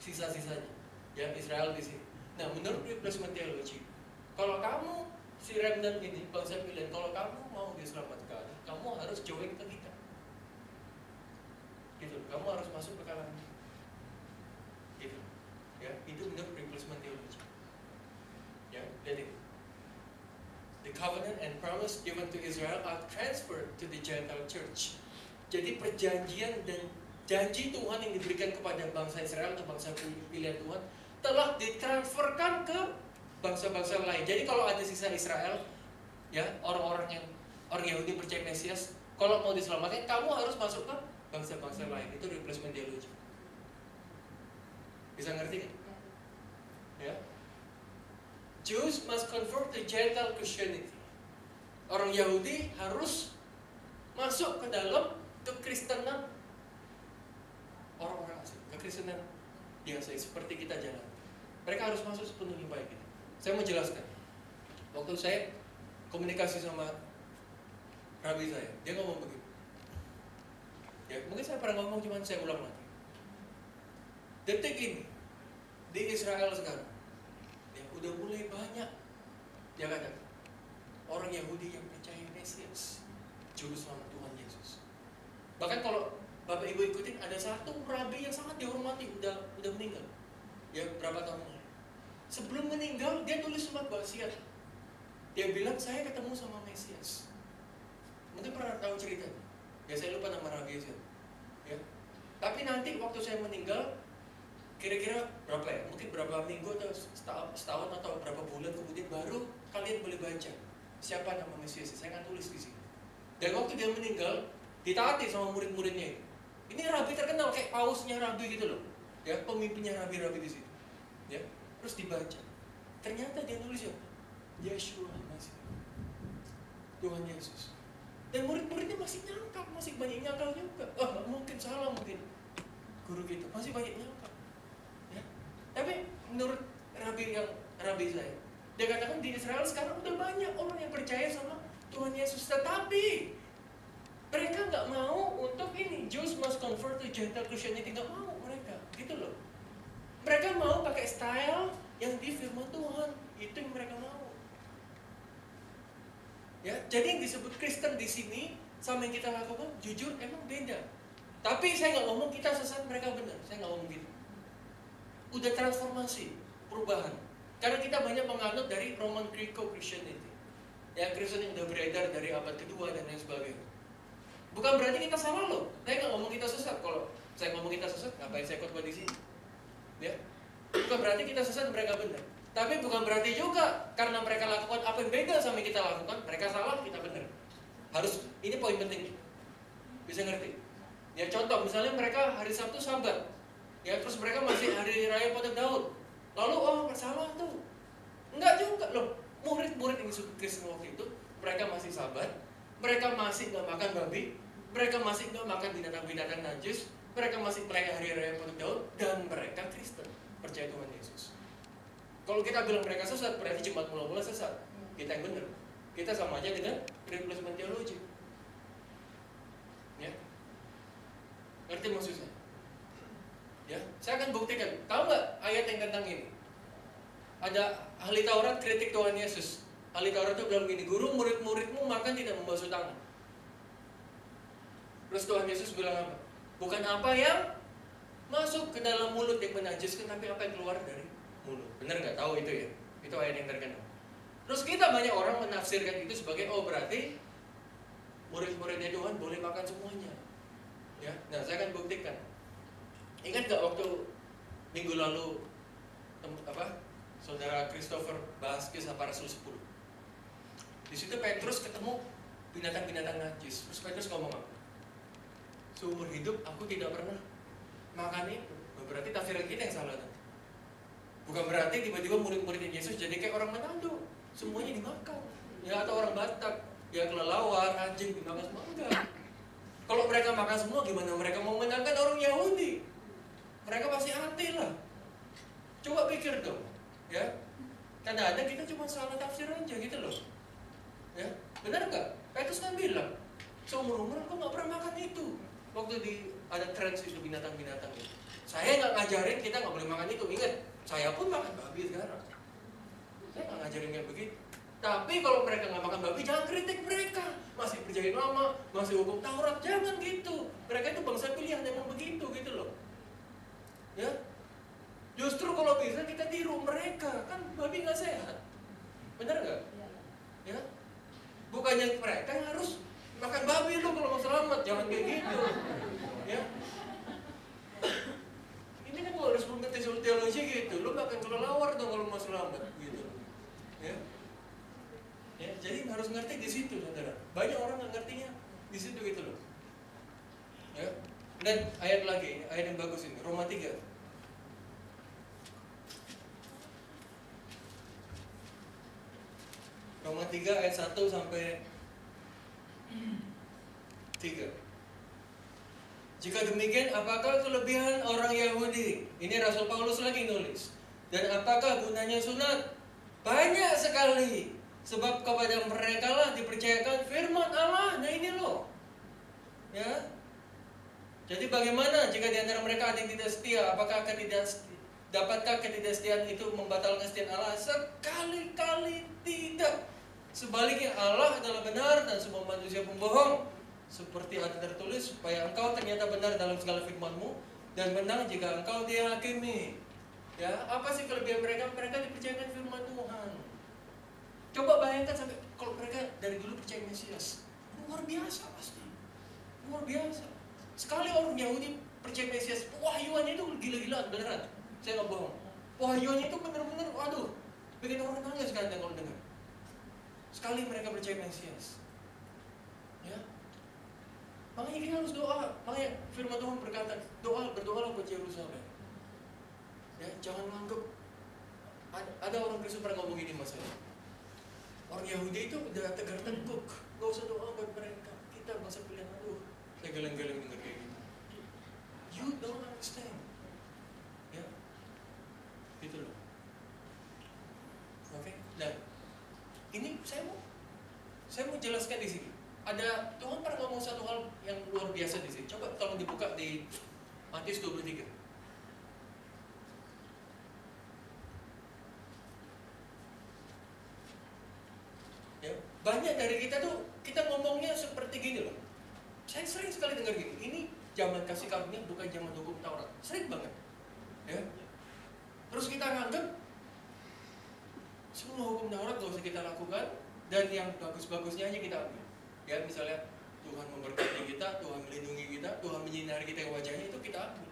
sisa-sisanya. Ya, Israel di sini. Nah, menurut replacement theology, kalau kamu si remnant ini bangsa pilihan, kalau kamu mau diselamatkan, kamu harus join ke kita. Gitu, kamu harus masuk ke kalangan kita. Gitu, ya, itu menurut replacement theology. Ya, lihat ini. The covenant and promise given to Israel are transferred to the Gentile church. Jadi perjanjian dan janji Tuhan yang diberikan kepada bangsa Israel atau bangsa pilihan Tuhan telah ditransferkan ke bangsa-bangsa lain. Jadi kalau ada sisa Israel, ya, orang Yahudi percaya Mesias, kalau mau diselamatkan, kamu harus masuk ke bangsa-bangsa lain. Itu replacement theology. Bisa ngerti kan? Ya. Jews must convert to Gentile Christianity. Orang Yahudi harus masuk ke dalam kekristenan orang-orang asing, kekristenan biasa seperti kita jalan. Mereka harus masuk sepenuhnya baik gitu. Saya mau jelaskan. Waktu saya komunikasi sama Rabi saya, dia ngomong begini. Ya, mungkin saya pernah ngomong, cuman saya ulang lagi. Detik ini di Israel sekarang, ya, udah mulai banyak, ya katakan, orang Yahudi yang percaya Mesias, juru selamat Tuhan Yesus. Bahkan kalau Bapak Ibu ikutin, ada satu rabi yang sangat dihormati, udah meninggal. Ya, berapa tahun lalu. Sebelum meninggal, dia tulis surat wasiat. Dia bilang, saya ketemu sama Mesias. Mungkin pernah tahu ceritanya. Ya, saya lupa nama rabi itu. Ya. Tapi nanti waktu saya meninggal, kira-kira berapa ya? Mungkin berapa minggu atau setahun atau berapa bulan kemudian baru kalian boleh baca siapa nama Mesias. Saya akan tulis di sini. Dan waktu dia meninggal, ditaati sama murid-muridnya itu. Ini rabi terkenal kayak pausnya rabi gitu loh. Ya, pemimpinnya rabi-rabi di situ. Ya, terus dibaca. Ternyata dia nulis ya, Yeshua Masih, Tuhan Yesus. Dan murid-muridnya masih nyangkal, masih banyak nyangkal juga. Oh, mungkin salah mungkin guru kita masih banyak nyangkal. Ya. Tapi menurut rabi saya, dia katakan di Israel sekarang udah banyak orang yang percaya sama Tuhan Yesus, tetapi mereka nggak mau untuk ini. Jews must convert to Gentile Christianity, nggak mau mereka, gitu loh. Mereka mau pakai style yang di firman Tuhan, itu yang mereka mau. Ya, jadi yang disebut Kristen di sini sama yang kita lakukan jujur emang beda. Tapi saya nggak ngomong kita sesat mereka benar, saya nggak ngomong gitu. Udah transformasi, perubahan. Karena kita banyak menganut dari Roman Greco Christianity. Ya, Kristen yang udah beredar dari abad kedua dan lain sebagainya. Bukan berarti kita salah loh. Saya nggak ngomong kita sesat. Kalau saya ngomong kita sesat, ngapain saya khotbah di sini? Ya, bukan berarti kita sesat mereka benar. Tapi bukan berarti juga karena mereka lakukan apa yang beda sama yang kita lakukan, mereka salah, kita benar. Harus, ini poin penting. Bisa ngerti? Ya contoh, misalnya mereka hari Sabtu Sabat, ya terus mereka masih hari raya pada Daud. Lalu oh salah tuh. Enggak juga loh. Murid-murid yang disebut Kristen waktu itu, mereka masih Sabat, mereka masih nggak makan babi, mereka masih nggak makan binatang-binatang najis, mereka masih merayakan hari raya pada Daud, dan mereka Kristen, percaya Tuhan Yesus. Kalau kita bilang mereka sesat, berarti jemaat mula-mula sesat. Kita yang benar. Kita sama aja dengan replacement teologi. Ya, ngerti maksudnya? Ya, saya akan buktikan. Tahu nggak ayat yang tentang ini? Ada ahli Taurat kritik Tuhan Yesus. Ahli Taurat itu bilang begini, guru, murid-muridmu makan tidak membasuh tangan. Terus Tuhan Yesus bilang apa? Bukan apa yang masuk ke dalam mulut yang menajiskan, tapi apa yang keluar dari mulut. Bener nggak? Tahu itu ya? Itu ayat yang terkenal. Terus kita banyak orang menafsirkan itu sebagai oh berarti murid-muridnya Tuhan boleh makan semuanya. Ya, nah saya akan buktikan. Ingat nggak waktu minggu lalu Saudara Christopher bahas kisah para rasul 10. Di situ Petrus ketemu binatang-binatang najis. Terus Petrus ngomong apa? Seumur hidup aku tidak pernah makan itu. Berarti tafsiran kita yang salah. Bukan berarti tiba-tiba murid-murid Yesus jadi kayak orang Manado, semuanya dimakan. Ya atau orang Batak, ya kelelawar, anjing dimakan semua, enggak. Kalau mereka makan semua gimana mereka mau menangkan orang Yahudi? Mereka pasti anti lah. Coba pikir dong, ya. Kadang-kadang kita cuma salah tafsir aja gitu loh. Ya, benar nggak? Petrus kan bilang, seumur-umur aku nggak pernah makan itu. Waktu ada tren itu binatang-binatang itu. Saya nggak ngajarin kita nggak boleh makan itu. Ingat, saya pun makan babi sekarang. Saya nggak ngajarin kayak begitu. Tapi kalau mereka nggak makan babi, jangan kritik mereka. Masih perjanjian lama, masih hukum Taurat, jangan gitu. Mereka itu bangsa pilihan emang begitu gitu loh. Ya, justru kalau bisa kita tiru mereka, kan babi nggak sehat. Benar nggak? Ya, bukannya mereka yang harus makan babi lo kalau mau selamat, jangan kayak gitu. Ya. Ini kan harus mengerti teologi gitu. Lo makan kelelawar dong kalau mau selamat gitu. Ya. Ya, jadi harus ngerti di situ, saudara. Banyak orang nggak ngertinya di situ gitu loh. Ya. Dan ayat lagi, ayat yang bagus ini, Roma 3. Roma 3 ayat 1 sampai 3. Jika demikian, apakah kelebihan orang Yahudi? Ini Rasul Paulus lagi nulis. Dan apakah gunanya sunat? Banyak sekali. Sebab kepada mereka lah dipercayakan firman Allah. Nah ini loh. Ya. Jadi bagaimana jika di antara mereka ada yang tidak setia? Apakah dapatkah ketidaksetiaan itu membatalkan kesetiaan Allah? Sekali-kali tidak. Sebaliknya Allah adalah benar dan semua manusia pembohong. Seperti ada tertulis, supaya engkau ternyata benar dalam segala firman-Mu dan menang jika engkau dihakimi. Ya, apa sih kelebihan mereka? Mereka dipercayakan firman Tuhan. Coba bayangkan sampai kalau mereka dari dulu percaya Mesias, luar biasa pasti, luar biasa. Sekali orang Yahudi percaya Mesias, wahyuannya itu gila-gilaan beneran. Saya nggak bohong. Wahyuannya itu bener-bener, waduh, bikin orang nangis kadang kalau dengar. Sekali mereka percaya Mesias, ya. Makanya kita harus doa. Makanya firman Tuhan berkata, berdoalah buat Yerusalem. Ya, jangan menganggap ada orang Kristen pernah ngomong gini masalah. Orang Yahudi itu udah tegar tengkuk, gak usah doa buat mereka. Kita bangsa pilihan, saya geleng-geleng denger kayak gitu. You don't understand. Ya, gitu loh. Oke, nah ini saya mau jelaskan di sini. Ada Tuhan pernah ngomong satu hal yang luar biasa di sini. Coba tolong dibuka di Matius 23. Ya. Banyak dari kita tuh, kita ngomongnya seperti gini loh. Saya sering sekali dengar gini, ini zaman kasih karunia bukan zaman hukum Taurat. Sering banget. Ya. Terus kita nganggap semua hukum Taurat gak usah kita lakukan, dan yang bagus-bagusnya aja kita ambil. Ya, misalnya Tuhan memberkati kita, Tuhan melindungi kita, Tuhan menyinari kita yang wajahnya, itu kita ambil.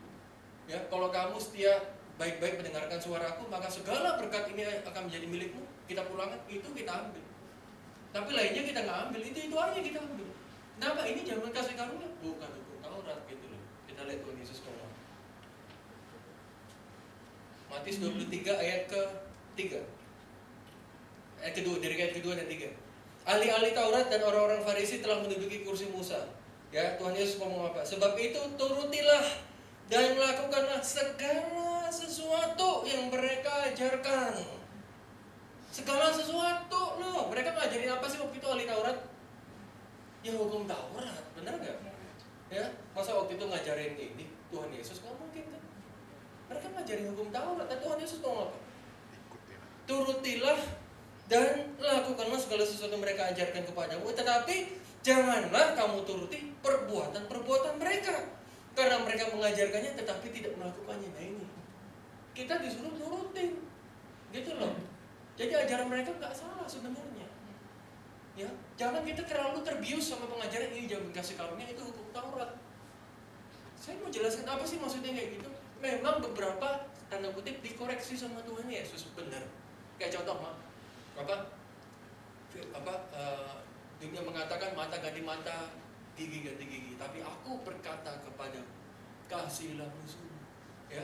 Ya, kalau kamu setia baik-baik mendengarkan suaraku, maka segala berkat ini akan menjadi milikmu. Kita pulangkan, itu kita ambil. Tapi lainnya kita nggak ambil, itu aja kita ambil. Kenapa? Ini zaman kasih karunia, bukan hukum Taurat gitu loh. Kita lihat Tuhan Yesus ngomong. Matius 23 ayat ke-3. Ayat kedua, dari ayat kedua dan 3. Ahli-ahli Taurat dan orang-orang Farisi telah menduduki kursi Musa. Ya, Tuhan Yesus ngomong apa? Sebab itu turutilah dan lakukanlah segala sesuatu yang mereka ajarkan. Segala sesuatu loh. Mereka ngajarin apa sih waktu itu ahli Taurat? Ya hukum Taurat, benar nggak? Ya, masa waktu itu ngajarin ini Tuhan Yesus? Nggak mungkin kan? Mereka ngajarin hukum Taurat, dan Tuhan Yesus ngomong apa? Turutilah dan lakukanlah segala sesuatu yang mereka ajarkan kepadamu, tetapi janganlah kamu turuti perbuatan-perbuatan mereka, karena mereka mengajarkannya tetapi tidak melakukannya. Nah ini, kita disuruh turutin, gitu loh. Jadi ajaran mereka nggak salah sebenarnya. Ya, jangan kita terlalu terbius sama pengajaran ini zaman kasih karunia itu hukum Taurat. Saya mau jelaskan apa sih maksudnya kayak gitu. Memang beberapa tanda kutip dikoreksi sama Tuhan Yesus, benar. Kayak contoh dunia mengatakan mata ganti mata, gigi ganti gigi. Tapi aku berkata kepada kasihilah musuhmu. Ya,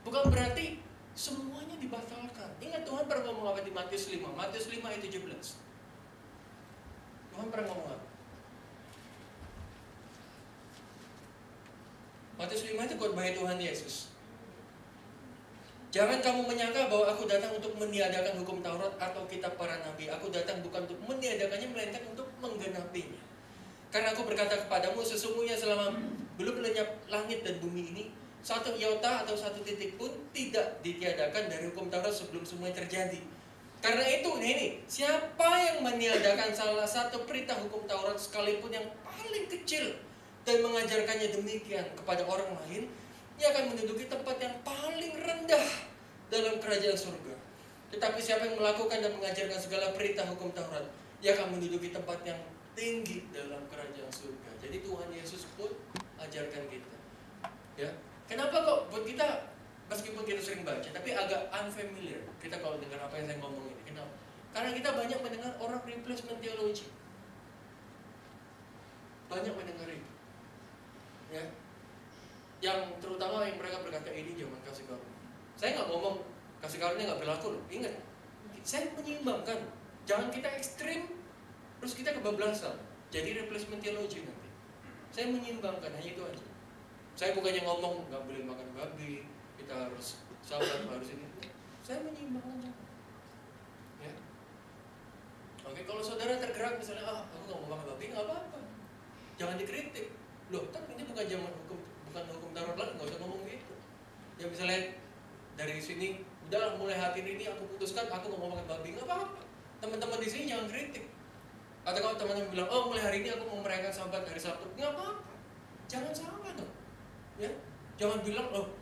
bukan berarti semuanya dibatalkan. Ingat Tuhan pernah ngomong apa di Matius 5? Matius 5 ayat 17. Tuhan pernah ngomong apa? Matius 5 itu khotbah Tuhan Yesus. Jangan kamu menyangka bahwa aku datang untuk meniadakan hukum Taurat atau kitab para nabi. Aku datang bukan untuk meniadakannya, melainkan untuk menggenapinya. Karena aku berkata kepadamu, sesungguhnya selama belum lenyap langit dan bumi ini, satu iota atau satu titik pun tidak ditiadakan dari hukum Taurat sebelum semuanya terjadi. Karena itu, ini siapa yang meniadakan salah satu perintah hukum Taurat sekalipun yang paling kecil dan mengajarkannya demikian kepada orang lain, ia akan menduduki tempat yang paling rendah dalam kerajaan surga. Tetapi siapa yang melakukan dan mengajarkan segala perintah hukum Taurat, ia akan menduduki tempat yang tinggi dalam kerajaan surga. Jadi Tuhan Yesus pun ajarkan kita. Ya. Kenapa kok buat kita, meskipun kita sering baca, tapi agak unfamiliar kita kalau dengar apa yang saya ngomong ini. Kenapa? Karena kita banyak mendengar orang replacement theology. Banyak mendengar itu. Ya. Yang terutama yang mereka berkata ini zaman kasih karunia. Saya nggak ngomong kasih karunia nggak berlaku loh. Ingat, saya menyeimbangkan. Jangan kita ekstrim, terus kita kebablasan. Jadi replacement theology nanti. Saya menyeimbangkan, hanya itu aja. Saya bukannya ngomong nggak boleh makan babi, kita harus sabar, harus ini. Saya menyeimbangkan. Ya. Oke, kalau saudara tergerak misalnya, aku nggak mau makan babi, nggak apa-apa. Jangan dikritik. Loh, kan ini bukan zaman hukum, bukan hukum Taurat lagi, nggak usah ngomong gitu. Ya misalnya dari sini, udah mulai hari ini aku putuskan aku nggak mau makan babi, nggak apa-apa. Teman-teman di sini jangan kritik. Atau kalau teman-teman bilang, oh mulai hari ini aku mau merayakan Sabat hari Sabtu, nggak apa-apa. Jangan salah dong. Ya, jangan bilang loh,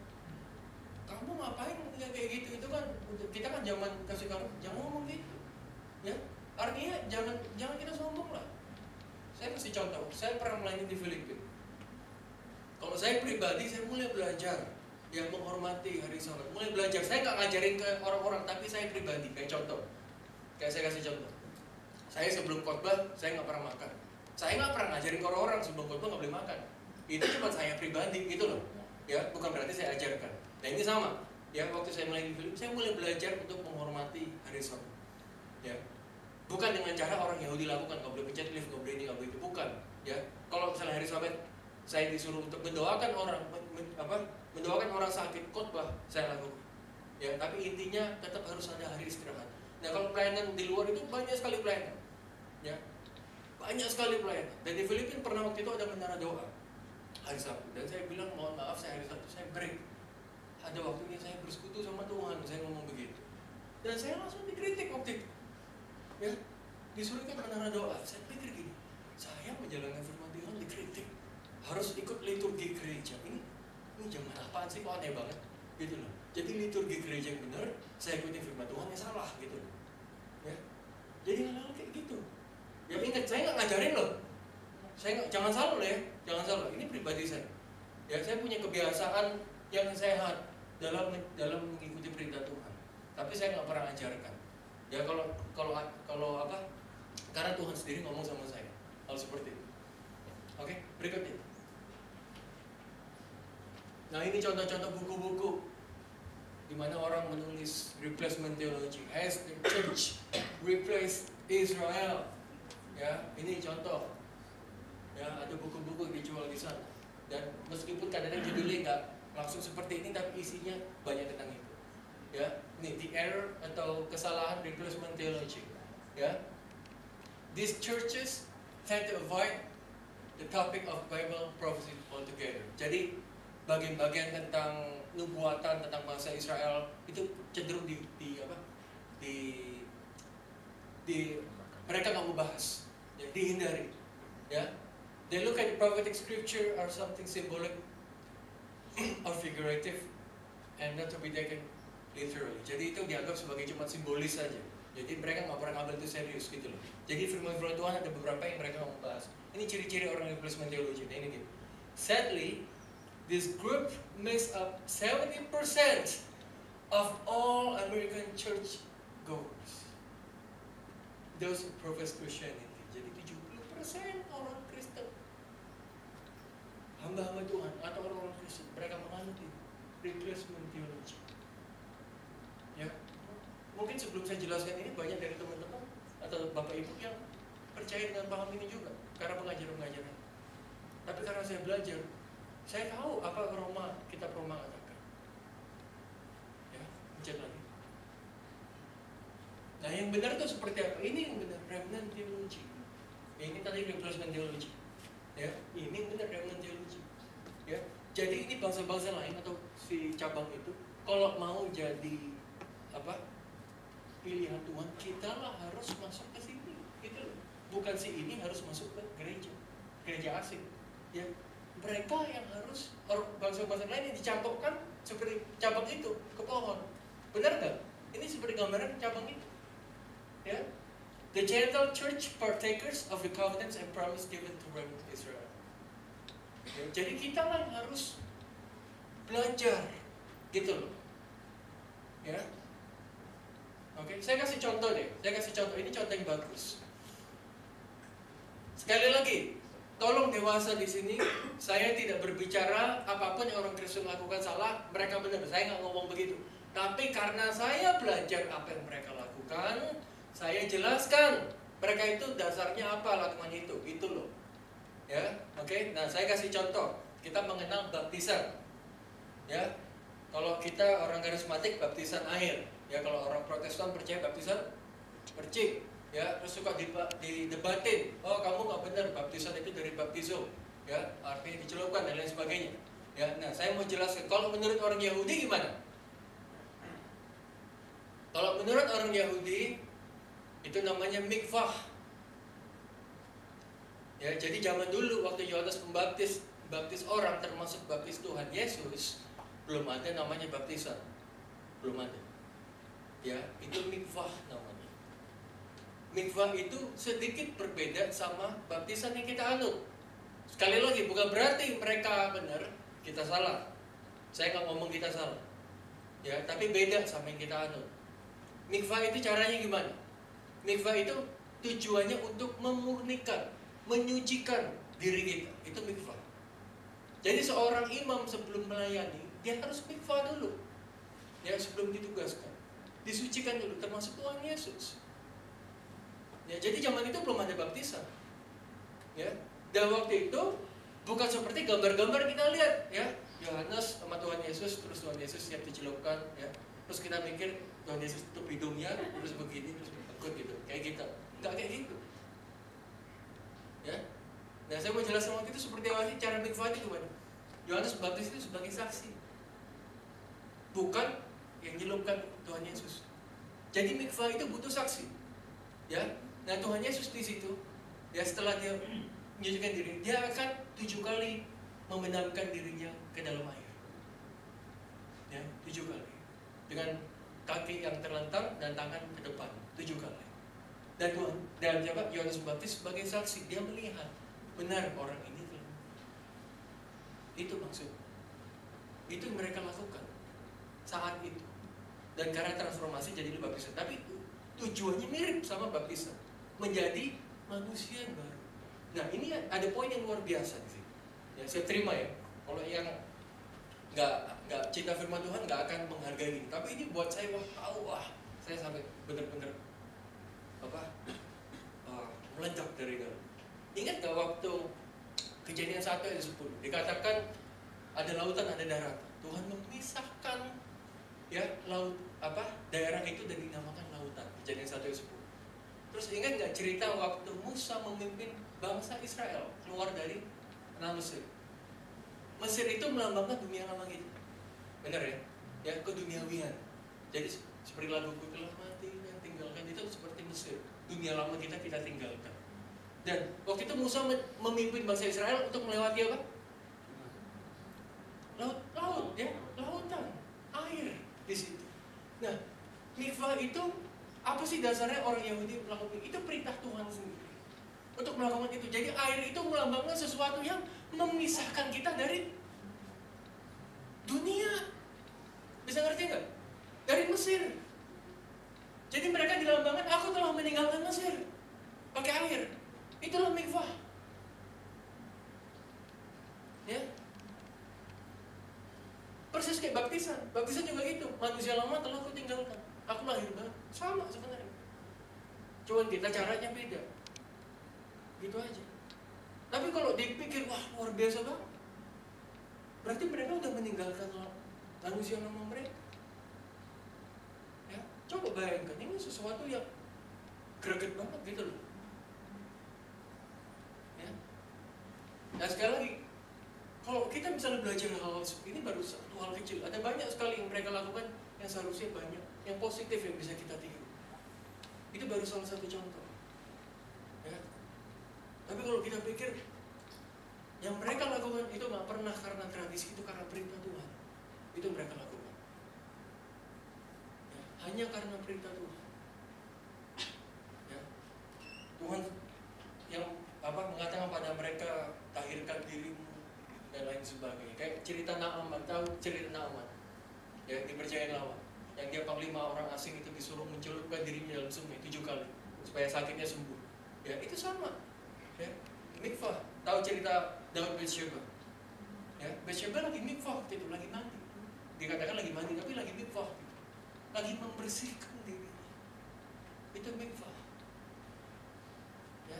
kamu ngapain kayak gitu, itu kan kita kan zaman kasih kamu, jangan ngomong gitu. Ya, artinya jangan kita sombong lah. Saya kasih contoh, saya pernah melayani di Filipina. Kalau saya pribadi, saya mulai belajar yang menghormati hari Sabat, mulai belajar. Saya nggak ngajarin ke orang-orang, tapi saya pribadi. Kayak contoh, kayak saya kasih contoh. Saya sebelum khotbah, saya nggak pernah makan. Saya nggak pernah ngajarin ke orang-orang sebelum khotbah nggak boleh makan. Itu cuma saya pribadi gitu loh. Ya, bukan berarti saya ajarkan. Nah ini sama. Ya, waktu saya mulai di Filipina, saya mulai belajar untuk menghormati hari Sabat. Ya, bukan dengan cara orang Yahudi lakukan, nggak boleh pencet lift, nggak boleh ini, nggak boleh itu, bukan. Ya, kalau misalnya hari Sabat, saya disuruh untuk mendoakan orang, mendoakan orang sakit, khotbah, saya lakukan. Ya, tapi intinya tetap harus ada hari istirahat. Nah, kalau pelayanan di luar itu banyak sekali pelayanan. Ya, banyak sekali pelayanan. Dan di Filipina pernah waktu itu ada menara doa hari Sabtu, dan saya bilang mohon maaf, saya hari Sabtu saya break, ada waktunya saya bersekutu sama Tuhan, saya ngomong begitu, dan saya langsung dikritik waktu itu. Ya, disuruh ikut menara doa. Saya pikir gini, saya menjalankan firman Tuhan dikritik, harus ikut liturgi gereja. Ini zaman apaan sih, kok aneh banget gitu loh. Jadi liturgi gereja yang benar, saya ikutin firman Tuhan yang salah gitu loh. Ya. Jadi hal-hal kayak gitu. Ya ingat, saya nggak ngajarin loh. Jangan salah loh ya, jangan salah. Ini pribadi saya. Ya, saya punya kebiasaan yang sehat dalam mengikuti perintah Tuhan. Tapi saya nggak pernah ajarkan. Ya kalau apa? Karena Tuhan sendiri ngomong sama saya hal seperti itu. Oke, berikutnya. Nah, ini contoh-contoh buku-buku di mana orang menulis replacement theology. Has the church replaced Israel? Ya, ini contoh. Ya, ada buku-buku dijual di sana. Dan meskipun kadang-kadang judulnya nggak langsung seperti ini, tapi isinya banyak tentang itu. Ya, ini the error atau kesalahan replacement theology. Ya, these churches tend to avoid the topic of Bible prophecy altogether. Jadi bagian-bagian tentang nubuatan tentang bangsa Israel itu cenderung mereka nggak mau bahas, ya, dihindari. Ya, they look at prophetic scripture as something symbolic or figurative and not to be taken literally. Jadi itu dianggap sebagai cuma simbolis saja. Jadi mereka nggak pernah ngambil itu serius gitu loh. Jadi firman-firman Tuhan ada beberapa yang mereka nggak mau bahas. Ini ciri-ciri orang replacement theology. Nah ini gitu. Sadly, this group makes up 70% of all American church goers. Those who profess Christianity. Jadi 70% orang Kristen, hamba-hamba Tuhan atau orang-orang Kristen, mereka menganut replacement theology. Ya, mungkin sebelum saya jelaskan ini banyak dari teman-teman atau bapak ibu yang percaya dengan paham ini juga karena pengajaran-pengajaran. Tapi karena saya belajar, saya tahu apa kitab Roma katakan. Ya, cek lagi. Nah, yang benar itu seperti apa? Ini yang benar, remnant theology. Ya, ini tadi replacement theology. Ya, ini benar remnant theology. Ya, jadi ini bangsa-bangsa lain atau si cabang itu kalau mau jadi apa? Pilihan Tuhan, kita lah harus masuk ke sini. Gitu loh. Bukan si ini harus masuk ke gereja asing. Ya, mereka yang harus bangsa-bangsa lain yang dicampurkan seperti cabang itu ke pohon. Benar nggak? Ini seperti gambaran cabang itu. Ya, the Gentile church partakers of the covenants and promise given to remnant Israel. Ya, jadi kita lah harus belajar, gitu loh. Ya, oke. Saya kasih contoh deh. Ini contoh yang bagus. Sekali lagi, tolong dewasa di sini. Saya tidak berbicara apapun yang orang Kristen lakukan salah, mereka benar. Saya nggak ngomong begitu. Tapi karena saya belajar apa yang mereka lakukan, saya jelaskan mereka itu dasarnya apa lakukan itu loh. Ya, oke. Nah, saya kasih contoh. Kita mengenal baptisan. Ya, kalau kita orang karismatik baptisan air. Ya, kalau orang Protestan percaya baptisan percik. Ya, terus suka didebatin. Oh, kamu nggak benar, baptisan itu dari baptizo. Ya, artinya dicelupkan dan lain sebagainya. Ya, nah saya mau jelaskan. Kalau menurut orang Yahudi gimana? Kalau menurut orang Yahudi itu namanya mikvah. Ya, jadi zaman dulu waktu Yohanes Pembaptis baptis orang termasuk baptis Tuhan Yesus, belum ada namanya baptisan. Belum ada. Ya, itu mikvah namanya. Mikvah itu sedikit berbeda sama baptisan yang kita anut. Sekali lagi, bukan berarti mereka benar, kita salah. Saya nggak ngomong kita salah. Ya, tapi beda sama yang kita anut. Mikvah itu caranya gimana? Mikvah itu tujuannya untuk memurnikan, menyucikan diri kita. Itu mikvah. Jadi seorang imam sebelum melayani, dia harus mikvah dulu. Ya, sebelum ditugaskan. Disucikan dulu, termasuk Tuhan Yesus. Ya, jadi zaman itu belum ada baptisan. Ya, dan waktu itu bukan seperti gambar-gambar kita lihat, ya. Yohanes sama Tuhan Yesus, terus Tuhan Yesus siap dicelupkan, ya. Terus kita mikir Tuhan Yesus tutup hidungnya, terus begini, terus takut gitu, kayak gitu. Enggak kayak gitu. Ya. Nah, saya mau jelaskan waktu itu seperti apa sih cara mikvah itu gimana? Yohanes Baptis itu sebagai saksi, bukan yang nyelupkan Tuhan Yesus. Jadi mikvah itu butuh saksi. Ya. Nah Tuhan Yesus di situ, ya setelah dia menyucikan diri, dia akan 7 kali membenamkan dirinya ke dalam air. Ya, 7 kali. Dengan kaki yang terlentang dan tangan ke depan, 7 kali. Dan Tuhan, dan siapa? Yohanes Pembaptis sebagai saksi, dia melihat benar orang ini telah. Itu maksud. Itu mereka lakukan saat itu. Dan karena transformasi jadi baptisan. Tapi tujuannya mirip sama baptisan, menjadi manusia yang baru. Nah ini ada poin yang luar biasa di sini. Ya, saya terima ya. Kalau yang nggak cinta firman Tuhan nggak akan menghargai ini. Tapi ini buat saya wah, saya sampai bener-bener meledak dari dalam. Ingat gak waktu Kejadian 1 ayat 10 dikatakan ada lautan, ada darat. Tuhan memisahkan ya laut daerah itu dan dinamakan lautan. Kejadian 1 ayat 10. Terus ingat nggak cerita waktu Musa memimpin bangsa Israel keluar dari tanah Mesir? Mesir itu melambangkan dunia lama kita, benar ya? Ya keduniawian. Jadi seperti laguku telah mati dan tinggalkan, itu seperti Mesir. Dunia lama kita tinggalkan. Dan waktu itu Musa memimpin bangsa Israel untuk melewati apa? Laut, ya, lautan, air di situ. Nah, mikvah itu apa sih dasarnya orang Yahudi melakukan? Itu perintah Tuhan sendiri untuk melakukan itu. Jadi air itu melambangkan sesuatu yang memisahkan kita dari dunia. Bisa ngerti nggak? Dari Mesir. Jadi mereka dilambangkan, aku telah meninggalkan Mesir pakai air. Itulah mikvah. Ya. Persis kayak baptisan. Baptisan juga gitu. Manusia lama telah aku tinggalkan. Aku lahir baru. Sama sebenarnya. Cuman kita caranya beda. Gitu aja. Tapi kalau dipikir, wah luar biasa banget. Berarti mereka udah meninggalkan manusia lama mereka. Ya, coba bayangkan, ini sesuatu yang greget banget gitu loh. Ya. Nah sekali lagi, kalau kita misalnya belajar hal ini baru satu hal kecil. Ada banyak sekali yang mereka lakukan yang seharusnya banyak, yang positif yang bisa kita tiru. Itu baru salah satu contoh. Ya. Tapi kalau kita pikir, yang mereka lakukan itu nggak pernah karena tradisi, itu karena perintah Tuhan. Itu mereka lakukan. Ya. Hanya karena perintah Tuhan. Ya. Tuhan yang mengatakan pada mereka, tahirkan dirimu dan lain sebagainya. Kayak cerita Naaman, tahu cerita Naaman? Ya, dipercaya lawan. Yang dia panglima orang asing itu disuruh mencelupkan dirinya dalam sungai 7 kali supaya sakitnya sembuh. Ya, itu sama. Ya, mikvah. Tahu cerita Daud Bathsheba? Ya, Bathsheba lagi mikvah waktu itu, lagi mandi. Dikatakan lagi mandi, tapi lagi mikvah. Lagi membersihkan diri. Itu mikvah. Ya.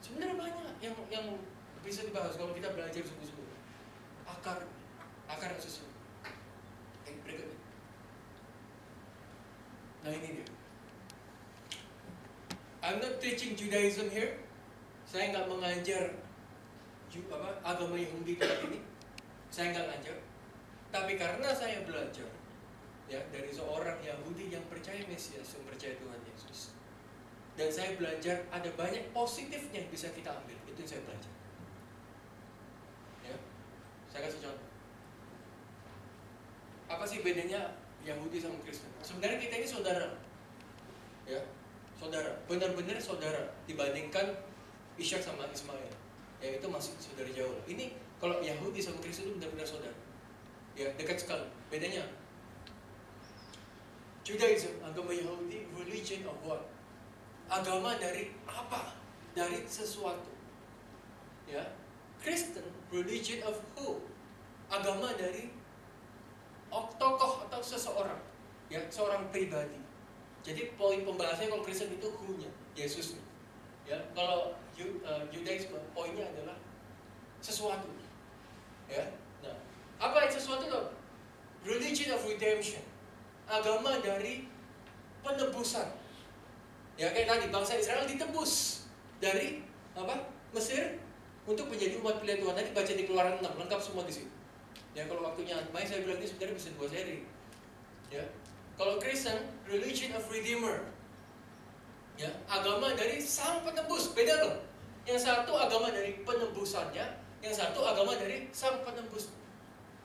Sebenarnya banyak yang bisa dibahas kalau kita belajar sungguh-sungguh. Akar sesuatu. Berikutnya. Nah ini dia. I'm not teaching Judaism here. Saya nggak mengajar agama Yahudi kayak ini. Saya nggak ngajar. Tapi karena saya belajar ya dari seorang Yahudi yang percaya Mesias, yang percaya Tuhan Yesus, dan saya belajar ada banyak positifnya yang bisa kita ambil. Itu yang saya belajar. Ya, saya kasih contoh. Apa sih bedanya Yahudi sama Kristen? Sebenarnya kita ini saudara, ya, saudara, benar-benar saudara dibandingkan Ishak sama Ismail, ya itu masih saudara jauh. Ini kalau Yahudi sama Kristen itu benar-benar saudara, ya dekat sekali. Bedanya, Judaism, agama Yahudi, religion of what? Agama dari apa? Dari sesuatu. Ya, Kristen, religion of who? Agama dari tokoh atau seseorang, ya, seorang pribadi. Jadi poin pembahasannya kalau Kristen itu who-nya, Yesusnya. Ya, kalau Judaisme poinnya adalah sesuatu. Ya. Nah, apa itu sesuatu itu? Religion of redemption. Agama dari penebusan. Ya, kayak tadi bangsa Israel ditebus dari Mesir untuk menjadi umat pilihan Tuhan. Nanti baca di Keluaran 6, lengkap semua di situ. Ya, kalau waktunya main saya bilang ini sebenarnya bisa 2 seri. Ya. Kalau Kristen, religion of redeemer. Ya, agama dari sang penebus, beda loh. Yang satu agama dari penebusannya, yang satu agama dari sang penebus.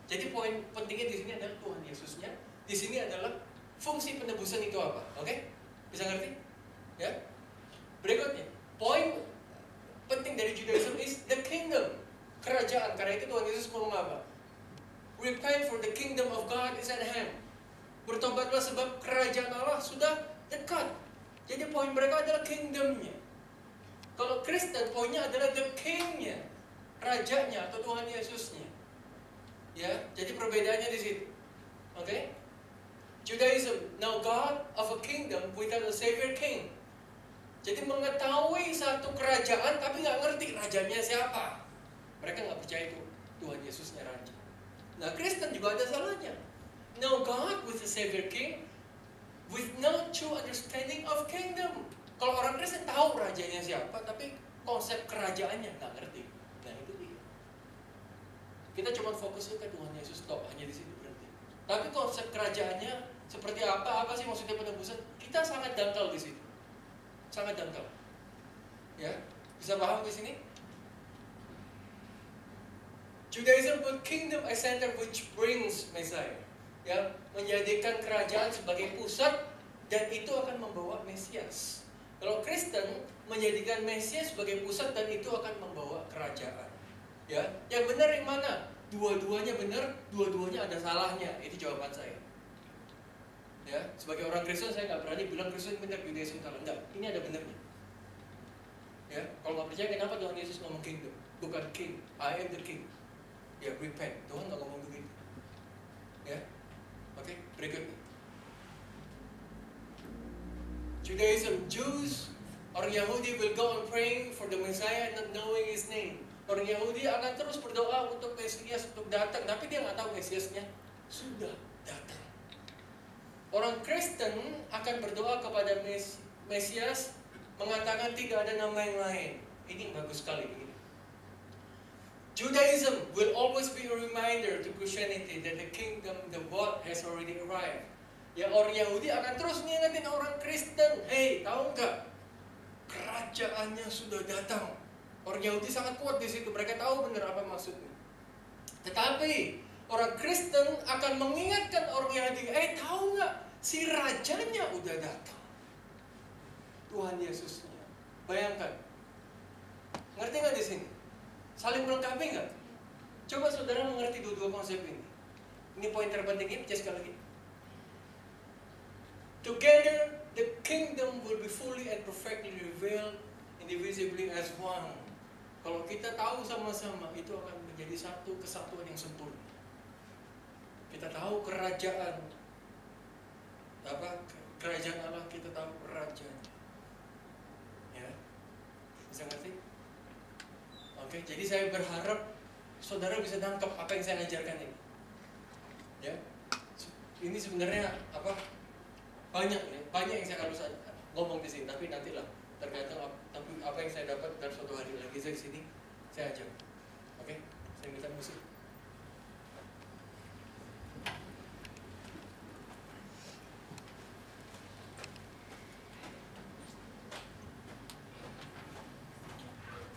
Jadi poin pentingnya di sini adalah Tuhan Yesusnya. Di sini adalah fungsi penebusan itu apa? Oke? Bisa ngerti? Ya. Berikutnya, poin penting dari Judaism is the kingdom, kerajaan. Karena itu Tuhan Yesus ngomong apa? Repent for the kingdom of God is at hand. Bertobatlah sebab kerajaan Allah sudah dekat. Jadi poin mereka adalah kingdomnya. Kalau Kristen poinnya adalah the king-nya, rajanya atau Tuhan Yesusnya. Ya, jadi perbedaannya di situ. Oke? Judaism, now God of a kingdom without a savior king. Jadi mengetahui satu kerajaan tapi nggak ngerti rajanya siapa. Mereka nggak percaya itu Tuhan Yesusnya raja. Nah, Kristen juga ada salahnya. Now God with a savior king with no true understanding of kingdom. Kalau orang Kristen tahu rajanya siapa, tapi konsep kerajaannya nggak ngerti. Nah itu dia. Kita cuma fokusnya ke Tuhan Yesus toh, hanya di situ berarti. Tapi konsep kerajaannya seperti apa sih maksudnya penebusan? Kita sangat dangkal di situ, sangat dangkal. Ya, bisa paham di sini? Judaism put kingdom as center which brings Messiah. Ya, menjadikan kerajaan sebagai pusat dan itu akan membawa Mesias. Kalau Kristen menjadikan Mesias sebagai pusat dan itu akan membawa kerajaan. Ya, yang benar yang mana? Dua-duanya benar, dua-duanya ada salahnya. Itu jawaban saya. Ya, sebagai orang Kristen saya nggak berani bilang Kristen benar, Judaism salah. Enggak, ini ada benarnya. Ya, kalau nggak percaya kenapa Tuhan Yesus ngomong kingdom? Bukan king, I am the king. Ya, repent. Tuhan nggak ngomong begitu. Ya. Oke, berikutnya. Judaism, Jews, orang Yahudi will go on praying for the Messiah not knowing his name. Orang Yahudi akan terus berdoa untuk Mesias untuk datang, tapi dia nggak tahu Mesiasnya sudah datang. Orang Kristen akan berdoa kepada Mesias, mengatakan tidak ada nama yang lain. Ini bagus sekali begini. Judaism will always be a reminder to Christianity that the kingdom, the world has already arrived. Ya, orang Yahudi akan terus ngingetin orang Kristen, hey, tahu nggak? Kerajaannya sudah datang. Orang Yahudi sangat kuat di situ, mereka tahu benar apa maksudnya. Tetapi orang Kristen akan mengingatkan orang Yahudi, tahu nggak? Si rajanya udah datang. Tuhan Yesusnya. Bayangkan. Ngerti nggak di sini? Saling melengkapi nggak? Coba saudara mengerti dua konsep ini. Ini poin terpentingnya, sekali lagi. Together, the kingdom will be fully and perfectly revealed, indivisibly as one. Kalau kita tahu sama-sama, itu akan menjadi satu kesatuan yang sempurna. Kita tahu kerajaan Allah, kita tahu kerajaan. Ya, bisa ngerti? Oke, jadi saya berharap saudara bisa tangkap apa yang saya ajarkan ini. Ya, ini sebenarnya banyak yang saya harus ngomong di sini, tapi nantilah tergantung apa yang saya dapat dan suatu hari lagi saya kesini saya ajar. Oke, saya minta musik.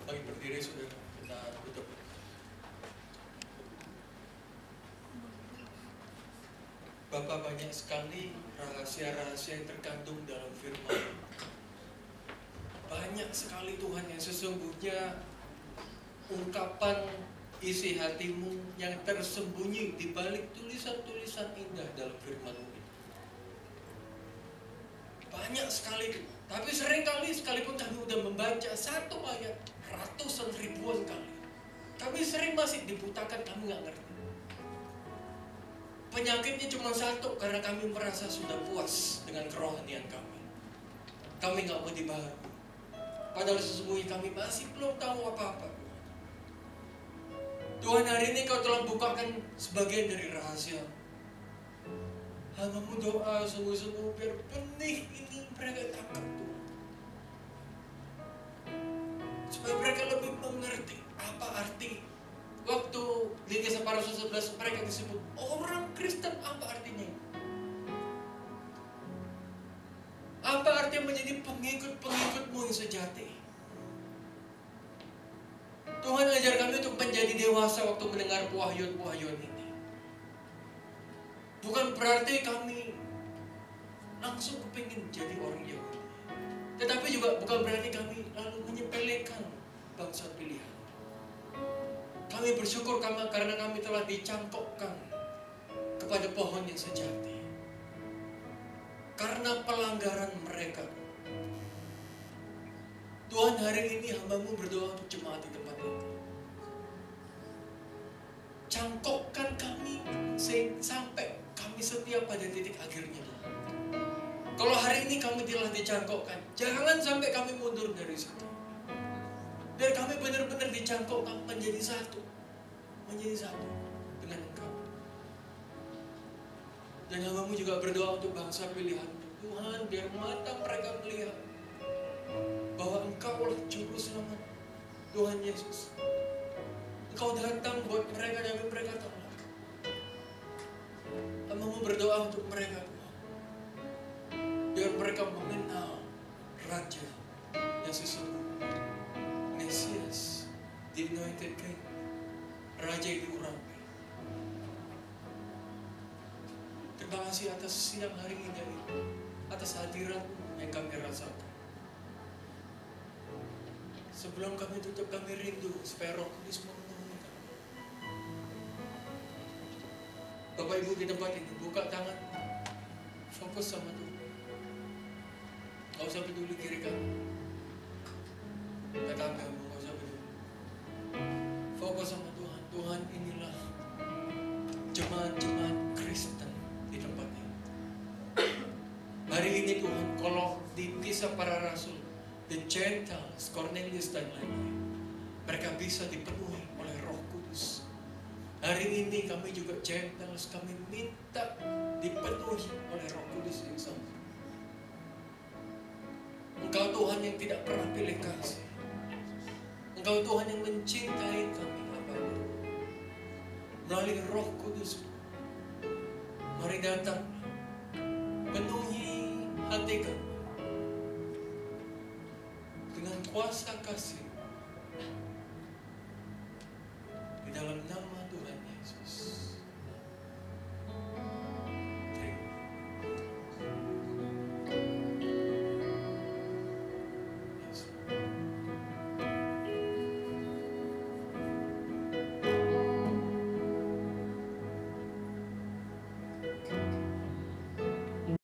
Bagi berdiri sudah kita tutup. Bapak, banyak sekali rahasia-rahasia yang terkandung dalam firman. Banyak sekali Tuhan yang sesungguhnya ungkapan isi hatimu yang tersembunyi di balik tulisan-tulisan indah dalam firman ini. Banyak sekali, tapi seringkali sekalipun kami sudah membaca satu ayat ratusan ribuan kali, kami sering masih dibutakan, kami nggak ngerti. Penyakitnya cuma satu, karena kami merasa sudah puas dengan kerohanian kami. Kami nggak mau dibaharui. Padahal sesungguhnya kami masih belum tahu apa-apa. Tuhan, hari ini Kau telah bukakan sebagian dari rahasia. Hamba-Mu doa sungguh-sungguh biar benih ini mereka tangkap, Tuhan. Supaya mereka lebih mengerti apa arti. Waktu di Kisah Para Rasul 11 mereka disebut orang Kristen, apa artinya? Apa artinya menjadi pengikut-pengikut-Mu yang sejati. Tuhan ajar kami untuk menjadi dewasa waktu mendengar pewahyuan-pewahyuan ini. Bukan berarti kami langsung kepingin jadi orang Yahudi, tetapi juga bukan berarti kami lalu menyepelekan bangsa pilihan. Kami bersyukur karena kami telah dicangkokkan kepada pohon yang sejati. Karena pelanggaran mereka, Tuhan, hari ini hamba-Mu berdoa untuk jemaat di tempat ini. Cangkokkan kami sampai kami setia pada titik akhirnya. Kalau hari ini kami telah dicangkokkan, jangan sampai kami mundur dari situ. Biar kami benar-benar dicangkokkan menjadi satu dengan Engkau. Dan hamba-Mu juga berdoa untuk bangsa pilihan. Tuhan, biar mata mereka melihat bahwa Engkau lah juru selamat, Tuhan Yesus. Engkau datang buat mereka dan mereka tolak. Hamba-Mu berdoa untuk mereka, Tuhan, biar mereka mengenal Raja yang sesungguhnya, Mesias, the Anointed King, Raja yang diurapi. Terima kasih atas siang hari ini, atas hadirat-Mu yang kami rasakan. Sebelum kami tutup, kami rindu supaya Roh Kudus memenuhi kami. Bapak Ibu di tempat ini, buka tangan, fokus sama Tuhan. Gak usah peduli kiri kanan, tetanggamu, gak usah peduli. Fokus sama Tuhan. Tuhan, inilah jemaat-jemaat Kristen di tempat ini. Hari ini Tuhan, kalau di kisah para rasul, the Gentiles, Cornelius dan lain-lain, mereka bisa dipenuhi oleh Roh Kudus. Hari ini kami juga Gentiles, kami minta dipenuhi oleh Roh Kudus yang sama. Engkau Tuhan yang tidak pernah pilih kasih. Engkau Tuhan yang mencintai kami apa itu. Melalui Roh Kudus, mari datang, penuhi hati kami dengan kuasa kasih di dalam nama